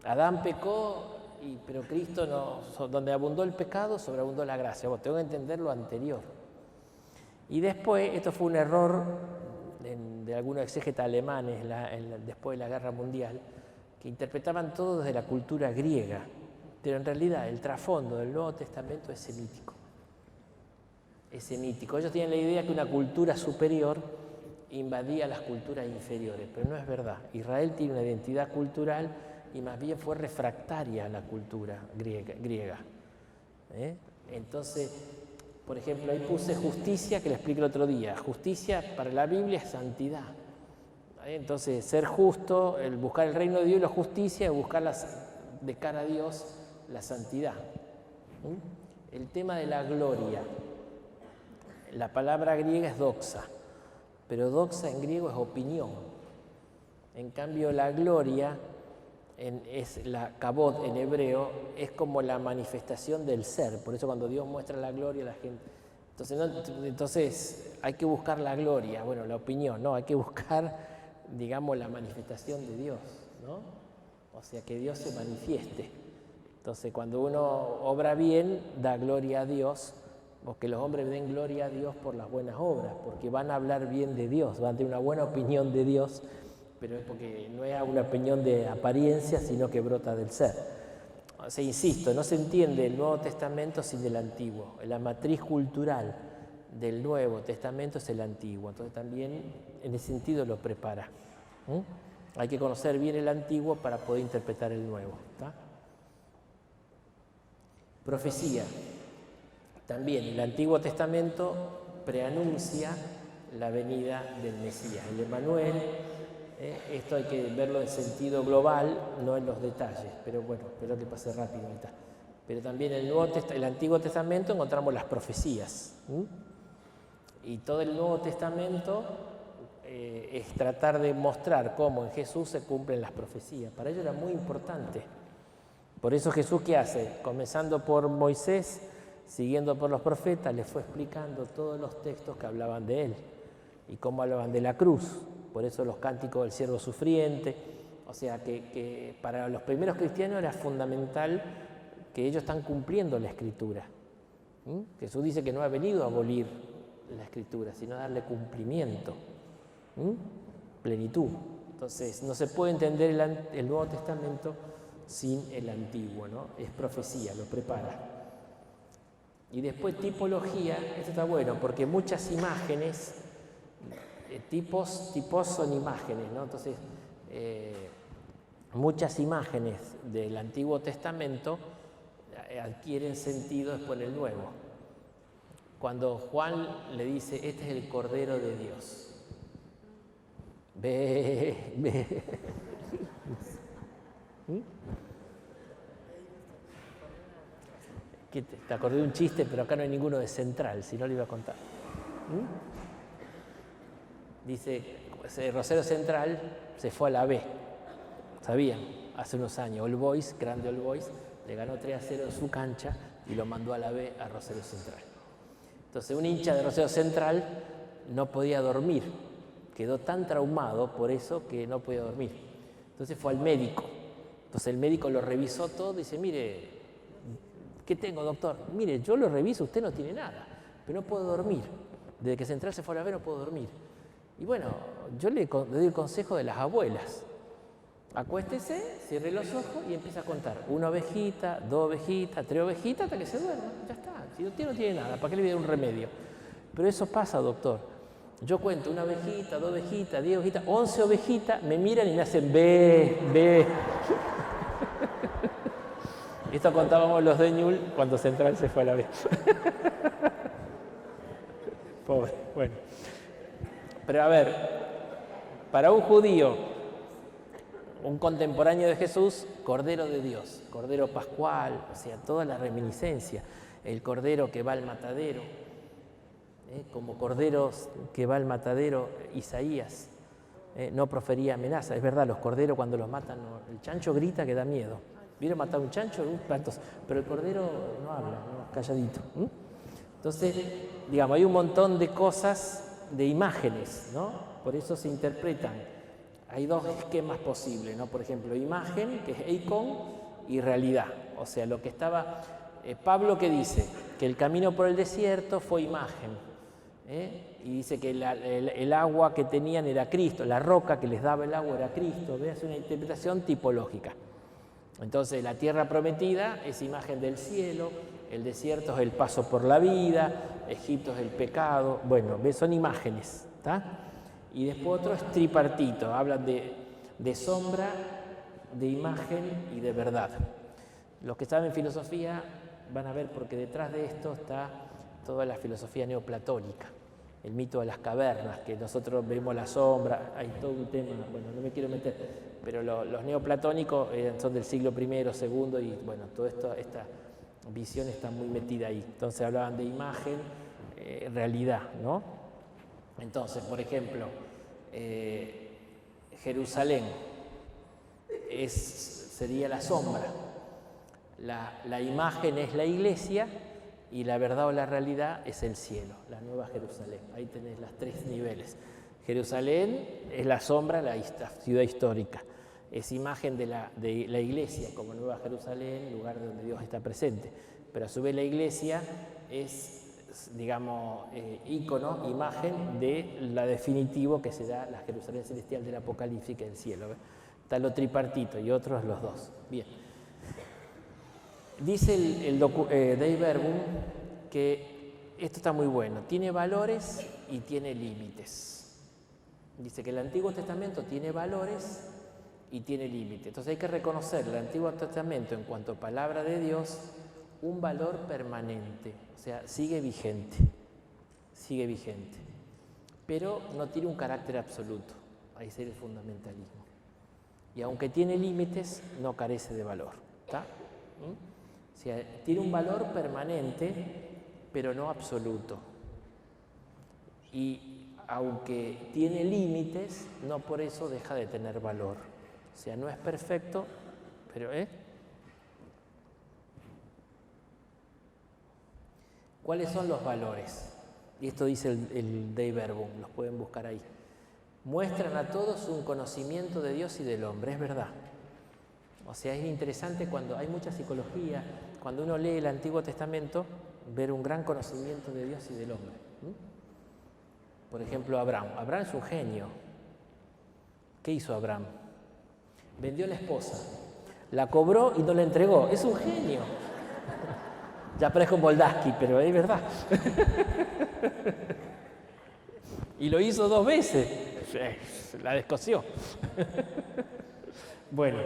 Adán pecó, pero Cristo no, donde abundó el pecado, sobreabundó la gracia. Vos tengo que entender lo anterior. Y después, esto fue un error de algunos exégetas alemanes después de la Guerra Mundial, que interpretaban todo desde la cultura griega, pero en realidad el trasfondo del Nuevo Testamento es semítico. Es semítico. Ellos tienen la idea que una cultura superior invadía las culturas inferiores, pero no es verdad. Israel tiene una identidad cultural y más bien fue refractaria a la cultura griega. Entonces, por ejemplo, ahí puse justicia, que le expliqué el otro día. Justicia para la Biblia es santidad. Entonces, ser justo, el buscar el reino de Dios y la justicia, es buscar de cara a Dios la santidad. El tema de la gloria. La palabra griega es doxa, pero doxa en griego es opinión. En cambio, la gloria, es la kabod en hebreo, es como la manifestación del ser. Por eso cuando Dios muestra la gloria a la gente... Entonces hay que buscar la gloria, bueno, la opinión, no, hay que buscar, digamos, la manifestación de Dios, ¿no? O sea, que Dios se manifieste. Entonces, cuando uno obra bien, da gloria a Dios, o que los hombres den gloria a Dios por las buenas obras, porque van a hablar bien de Dios, van a tener una buena opinión de Dios, pero es porque no es una opinión de apariencia, sino que brota del ser. O sea, insisto, no se entiende el Nuevo Testamento sin el Antiguo. La matriz cultural del Nuevo Testamento es el Antiguo, entonces también en ese sentido lo prepara. Hay que conocer bien el Antiguo para poder interpretar el Nuevo. ¿Tá? Profecía. También el Antiguo Testamento preanuncia la venida del Mesías, el Emmanuel. Esto hay que verlo en sentido global, no en los detalles, pero bueno, espero que pase rápido ahorita. Pero también en el Antiguo Testamento encontramos las profecías. Y todo el Nuevo Testamento es tratar de mostrar cómo en Jesús se cumplen las profecías. Para ello era muy importante. Por eso Jesús, ¿qué hace? Comenzando por Moisés, siguiendo por los profetas, les fue explicando todos los textos que hablaban de él y cómo hablaban de la cruz. Por eso los cánticos del siervo sufriente. O sea que para los primeros cristianos era fundamental que ellos están cumpliendo la Escritura. Jesús dice que no ha venido a abolir la Escritura, sino a darle cumplimiento, plenitud. Entonces no se puede entender el Nuevo Testamento sin el Antiguo, ¿no? Es profecía, lo prepara. Y después tipología, esto está bueno, porque muchas imágenes, tipos son imágenes, ¿no? Entonces, muchas imágenes del Antiguo Testamento adquieren sentido después en el Nuevo. Cuando Juan le dice, este es el Cordero de Dios. Ve. Te acordé de un chiste, pero acá no hay ninguno de Central, si no lo iba a contar. Dice, Rosario Central se fue a la B, ¿sabían? Hace unos años, All Boys, grande All Boys, le ganó 3-0 en su cancha y lo mandó a la B a Rosario Central. Entonces un hincha de Rosario Central no podía dormir, quedó tan traumado por eso que no podía dormir. Entonces fue al médico. Entonces el médico lo revisó todo y dice, mire, ¿qué tengo, doctor? Mire, yo lo reviso, usted no tiene nada, pero no puedo dormir. Desde que Central se fue a la B no puedo dormir. Y bueno, yo le doy el consejo de las abuelas. Acuéstese, cierre los ojos y empieza a contar. 1 ovejita, 2 ovejitas, 3 ovejitas hasta que se duerma. Ya está. Si usted no tiene nada, ¿para qué le voy a dar un remedio? Pero eso pasa, doctor. Yo cuento 1 ovejita, 2 ovejitas, 10 ovejitas, 11 ovejitas, me miran y me hacen ve. Esto contábamos los de Ñul cuando Central se fue a la vez. Pobre, bueno. Pero a ver, para un judío, un contemporáneo de Jesús, Cordero de Dios, Cordero Pascual, o sea, toda la reminiscencia, el Cordero que va al matadero, como Cordero que va al matadero, Isaías, no profería amenaza. Es verdad, los corderos cuando los matan, el chancho grita que da miedo. ¿Vieron matar a un chancho? Pero el cordero no habla, ¿no? Calladito. Entonces, digamos, hay un montón de cosas, de imágenes, ¿no? Por eso se interpretan. Hay dos esquemas posibles, ¿no? Por ejemplo, imagen, que es eikon, y realidad. O sea, lo que estaba... Pablo, ¿qué dice? Que el camino por el desierto fue imagen. Y dice que el agua que tenían era Cristo, la roca que les daba el agua era Cristo. Es una interpretación tipológica. Entonces, la tierra prometida es imagen del cielo, el desierto es el paso por la vida, Egipto es el pecado. Bueno, son imágenes, ¿está? Y después otro es tripartito, hablan de sombra, de imagen y de verdad. Los que saben filosofía van a ver porque detrás de esto está toda la filosofía neoplatónica, el mito de las cavernas, que nosotros vemos la sombra, hay todo un tema, bueno, no me quiero meter, pero los neoplatónicos son del siglo I, II, y bueno, toda esta visión está muy metida ahí. Entonces hablaban de imagen, realidad, ¿no? Entonces, por ejemplo, Jerusalén sería la sombra, la imagen es la iglesia y la verdad o la realidad es el cielo, la nueva Jerusalén. Ahí tenés los tres niveles. Jerusalén es la sombra, la ciudad histórica, es imagen de la iglesia como nueva Jerusalén, lugar donde Dios está presente, pero a su vez la iglesia es, digamos, ícono, imagen de la definitivo que será la Jerusalén celestial del Apocalipsis, que es el cielo. ¿Ves? Está lo tripartito y otros los dos. Bien. Dice Dei Verbum que esto está muy bueno, tiene valores y tiene límites. Dice que el Antiguo Testamento tiene valores y tiene límites. Entonces hay que reconocer el Antiguo Testamento en cuanto a palabra de Dios un valor permanente, o sea, sigue vigente, pero no tiene un carácter absoluto, ahí sería el fundamentalismo. Y aunque tiene límites, no carece de valor, ¿está? O sea, tiene un valor permanente, pero no absoluto. Y aunque tiene límites, no por eso deja de tener valor. O sea, no es perfecto, pero ¿cuáles son los valores? Y esto dice el Dei Verbum, los pueden buscar ahí. Muestran a todos un conocimiento de Dios y del hombre, es verdad. O sea, es interesante cuando hay mucha psicología, cuando uno lee el Antiguo Testamento, ver un gran conocimiento de Dios y del hombre. Por ejemplo, Abraham. Abraham es un genio. ¿Qué hizo Abraham? Vendió a la esposa, la cobró y no la entregó. Es un genio. Ya parezco Moldaski, pero es verdad. Y lo hizo 2 veces. La descosió. Bueno,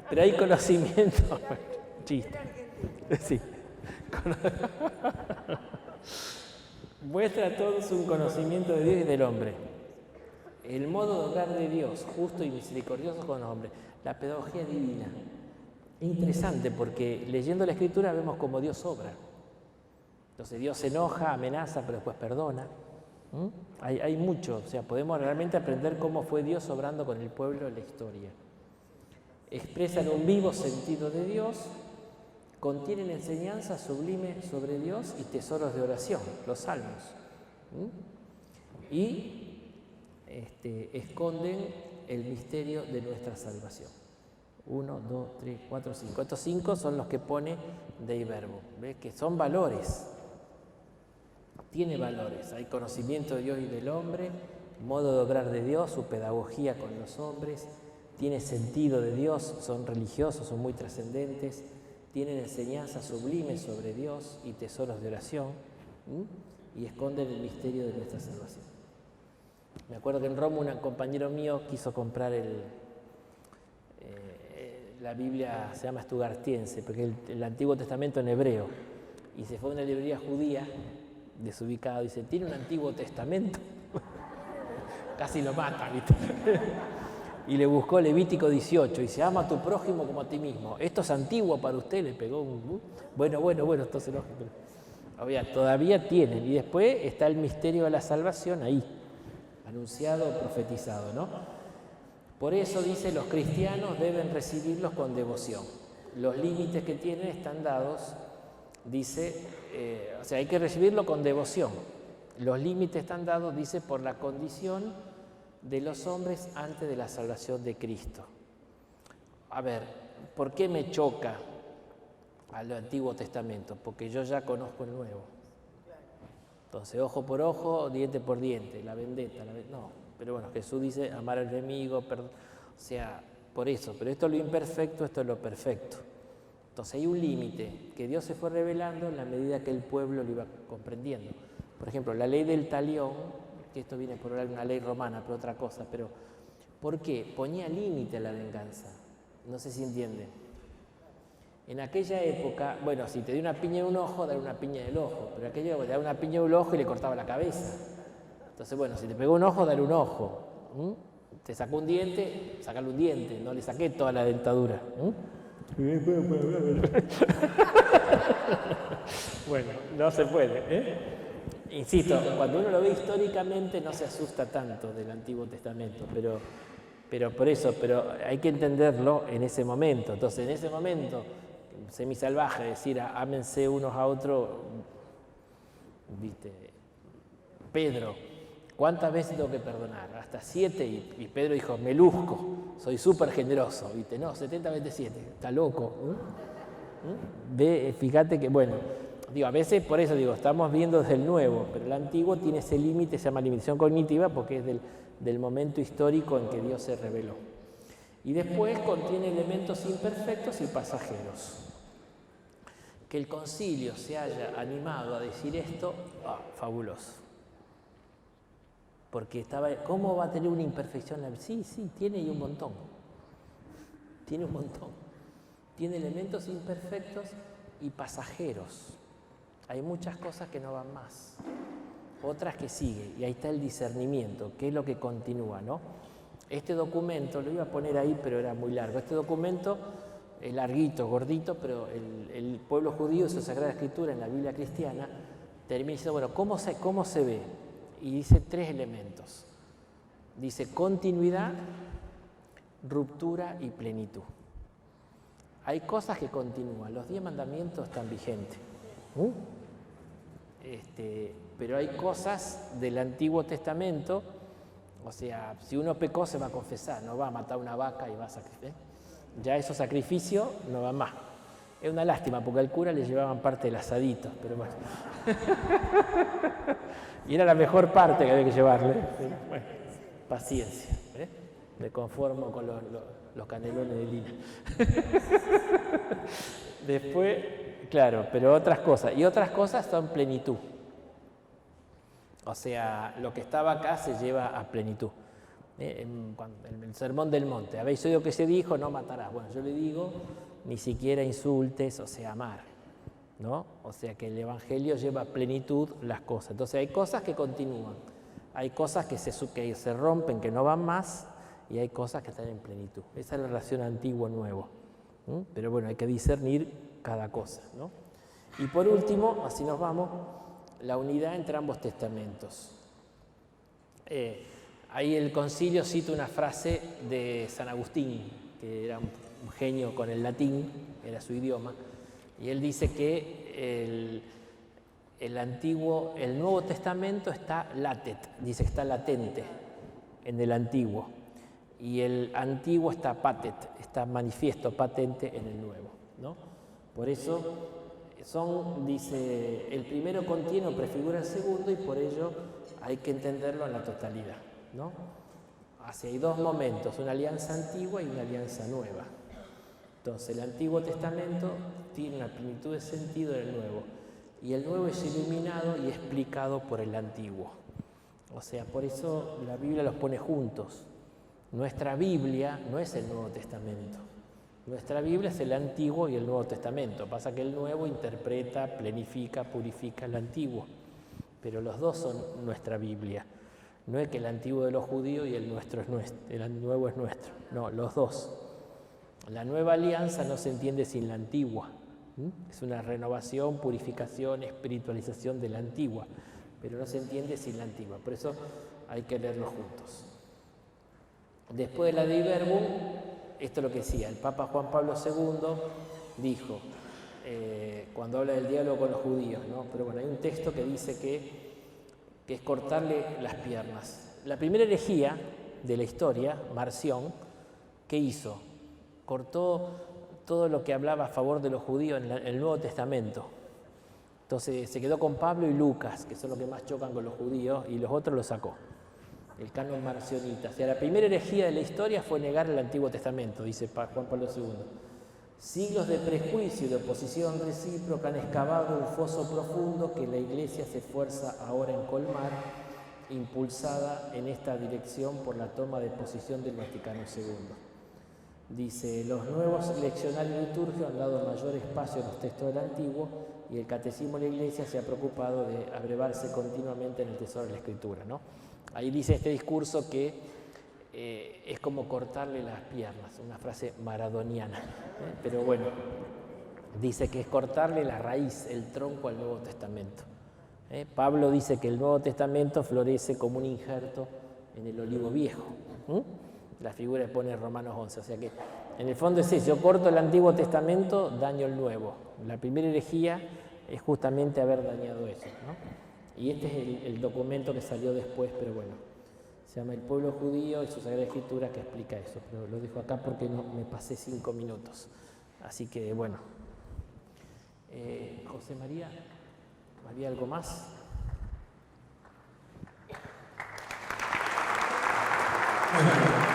pero hay conocimiento. Chiste. Sí. Muestra a todos un conocimiento de Dios y del hombre. El modo de obrar de Dios, justo y misericordioso con los hombres. La pedagogía divina. Interesante porque leyendo la Escritura vemos cómo Dios obra. Entonces Dios se enoja, amenaza, pero después perdona. Hay mucho, o sea, podemos realmente aprender cómo fue Dios obrando con el pueblo en la historia. Expresan un vivo sentido de Dios, contienen enseñanzas sublimes sobre Dios y tesoros de oración, los salmos. Y esconden el misterio de nuestra salvación. 1, 2, 3, 4, 5. Estos 5 son los que pone Dei Verbum, ¿ves? Que son valores. Tiene valores. Hay conocimiento de Dios y del hombre, modo de obrar de Dios, su pedagogía con los hombres, tiene sentido de Dios, son religiosos, son muy trascendentes, tienen enseñanzas sublimes sobre Dios y tesoros de oración, y esconden el misterio de nuestra salvación. Me acuerdo que en Roma un compañero mío quiso comprar la Biblia se llama stuttgartiense, porque el Antiguo Testamento en hebreo, y se fue a una librería judía, desubicado, dice, ¿tiene un Antiguo Testamento? Casi lo mata, ¿viste? Y le buscó Levítico 18, y dice, ama a tu prójimo como a ti mismo. Esto es antiguo para usted, le pegó un... Bueno, entonces no. Todavía tienen, y después está el misterio de la salvación ahí, anunciado, profetizado, ¿no? Por eso dice, los cristianos deben recibirlos con devoción. Los límites que tienen están dados, dice, hay que recibirlo con devoción. Los límites están dados, dice, por la condición de los hombres antes de la salvación de Cristo. A ver, ¿por qué me choca al Antiguo Testamento? Porque yo ya conozco el Nuevo. Entonces, ojo por ojo, diente por diente, la vendetta. No, pero bueno, Jesús dice amar al enemigo, por eso. Pero esto es lo imperfecto, esto es lo perfecto. Entonces hay un límite que Dios se fue revelando en la medida que el pueblo lo iba comprendiendo. Por ejemplo, la ley del talión, que esto viene por una ley romana, pero otra cosa, pero ¿por qué? Ponía límite a la venganza. No sé si entienden. En aquella época, bueno, si te dio una piña en un ojo, dale una piña en el ojo, pero aquello le daba una piña en un ojo y le cortaba la cabeza. Entonces, bueno, si te pegó un ojo, dale un ojo. Te sacó un diente, sacale un diente, no le saqué toda la dentadura. Bueno, no se puede, Insisto, cuando uno lo ve históricamente no se asusta tanto del Antiguo Testamento, pero por eso, pero hay que entenderlo en ese momento. Entonces, en ese momento, semisalvaje, decir ámense unos a otros, ¿viste? Pedro, ¿cuántas veces tengo que perdonar? Hasta 7, y Pedro dijo, me luzco, soy súper generoso, ¿viste? No, 70 veces 7, está loco. Fíjate que, bueno, a veces por eso estamos viendo desde el Nuevo, pero el Antiguo tiene ese límite, se llama limitación cognitiva, porque es del momento histórico en que Dios se reveló. Y después contiene elementos imperfectos y pasajeros. Que el concilio se haya animado a decir esto, fabuloso. Porque ¿cómo va a tener una imperfección? Sí, tiene y un montón. Tiene un montón. Tiene elementos imperfectos y pasajeros. Hay muchas cosas que no van más, otras que siguen, y ahí está el discernimiento, que es lo que continúa, ¿no? Este documento, lo iba a poner ahí, pero era muy largo. Este documento es larguito, gordito, pero el pueblo judío y su Sagrada Escritura en la Biblia cristiana termina diciendo, bueno, ¿cómo se ve? Y dice 3 elementos. Dice continuidad, ruptura y plenitud. Hay cosas que continúan, los 10 mandamientos están vigentes. Pero hay cosas del Antiguo Testamento, si uno pecó se va a confesar, no va a matar una vaca y va a sacrificar. Ya esos sacrificios no van más. Es una lástima porque al cura le llevaban parte del asadito, pero bueno. Y era la mejor parte que había que llevarle. Bueno, paciencia. Me conformo con los canelones de lina. Después, claro, pero otras cosas. Y otras cosas son plenitud. Lo que estaba acá se lleva a plenitud. En el Sermón del Monte, habéis oído que se dijo, no matarás. Bueno, yo le digo, ni siquiera insultes, amar, ¿no? Que el Evangelio lleva a plenitud las cosas. Entonces hay cosas que continúan, hay cosas que se rompen, que no van más, y hay cosas que están en plenitud. Esa es la relación antiguo-nuevo. Pero bueno, hay que discernir cada cosa, ¿no? Y por último, así nos vamos, la unidad entre ambos testamentos. Ahí el concilio cita una frase de San Agustín, que era un genio con el latín, era su idioma, y él dice que el Nuevo Testamento está latet, dice que está latente en el Antiguo, y el Antiguo está patet, está manifiesto, patente en el Nuevo, ¿no? Por eso dice, el primero contiene o prefigura el segundo, y por ello hay que entenderlo en la totalidad, ¿no? Hay 2 momentos, una alianza antigua y una alianza nueva. Entonces, el Antiguo Testamento tiene una plenitud de sentido del Nuevo, y el Nuevo es iluminado y explicado por el Antiguo. Por eso la Biblia los pone juntos. Nuestra Biblia no es el Nuevo Testamento. Nuestra Biblia es el Antiguo y el Nuevo Testamento. Pasa que el Nuevo interpreta, planifica, purifica el Antiguo. Pero los dos son nuestra Biblia. No es que el Antiguo de los judíos y el nuestro es nuestro, el Nuevo es nuestro. No, los dos. La nueva alianza no se entiende sin la antigua. Es una renovación, purificación, espiritualización de la antigua. Pero no se entiende sin la antigua. Por eso hay que leerlo juntos. Después de la Dei Verbum, esto es lo que decía, el Papa Juan Pablo II dijo, cuando habla del diálogo con los judíos, ¿no? Pero bueno, hay un texto que dice que es cortarle las piernas. La primera herejía de la historia, Marción, ¿qué hizo? Cortó todo lo que hablaba a favor de los judíos en el Nuevo Testamento. Entonces se quedó con Pablo y Lucas, que son los que más chocan con los judíos, y los otros los sacó. El canon marcionita. O sea, la primera herejía de la historia fue negar el Antiguo Testamento, dice Juan Pablo II. Siglos de prejuicio y de oposición recíproca han excavado un foso profundo que la Iglesia se esfuerza ahora en colmar, impulsada en esta dirección por la toma de posición del Vaticano II. Dice, los nuevos leccionarios litúrgicos han dado mayor espacio a los textos del Antiguo y el Catecismo de la Iglesia se ha preocupado de abrevarse continuamente en el tesoro de la Escritura, ¿no? Ahí dice este discurso que es como cortarle las piernas, una frase maradoniana, pero bueno, dice que es cortarle la raíz, el tronco al Nuevo Testamento. Pablo dice que el Nuevo Testamento florece como un injerto en el olivo viejo. La figura que pone en Romanos 11, o sea que en el fondo es eso, yo corto el Antiguo Testamento, daño el Nuevo. La primera herejía es justamente haber dañado eso, ¿no? Y este es el documento que salió después, pero bueno, se llama El Pueblo Judío y su Sagrada Escritura, que explica eso, pero lo dejo acá porque no me pasé 5 minutos. Así que bueno, José María, ¿había algo más? Bueno.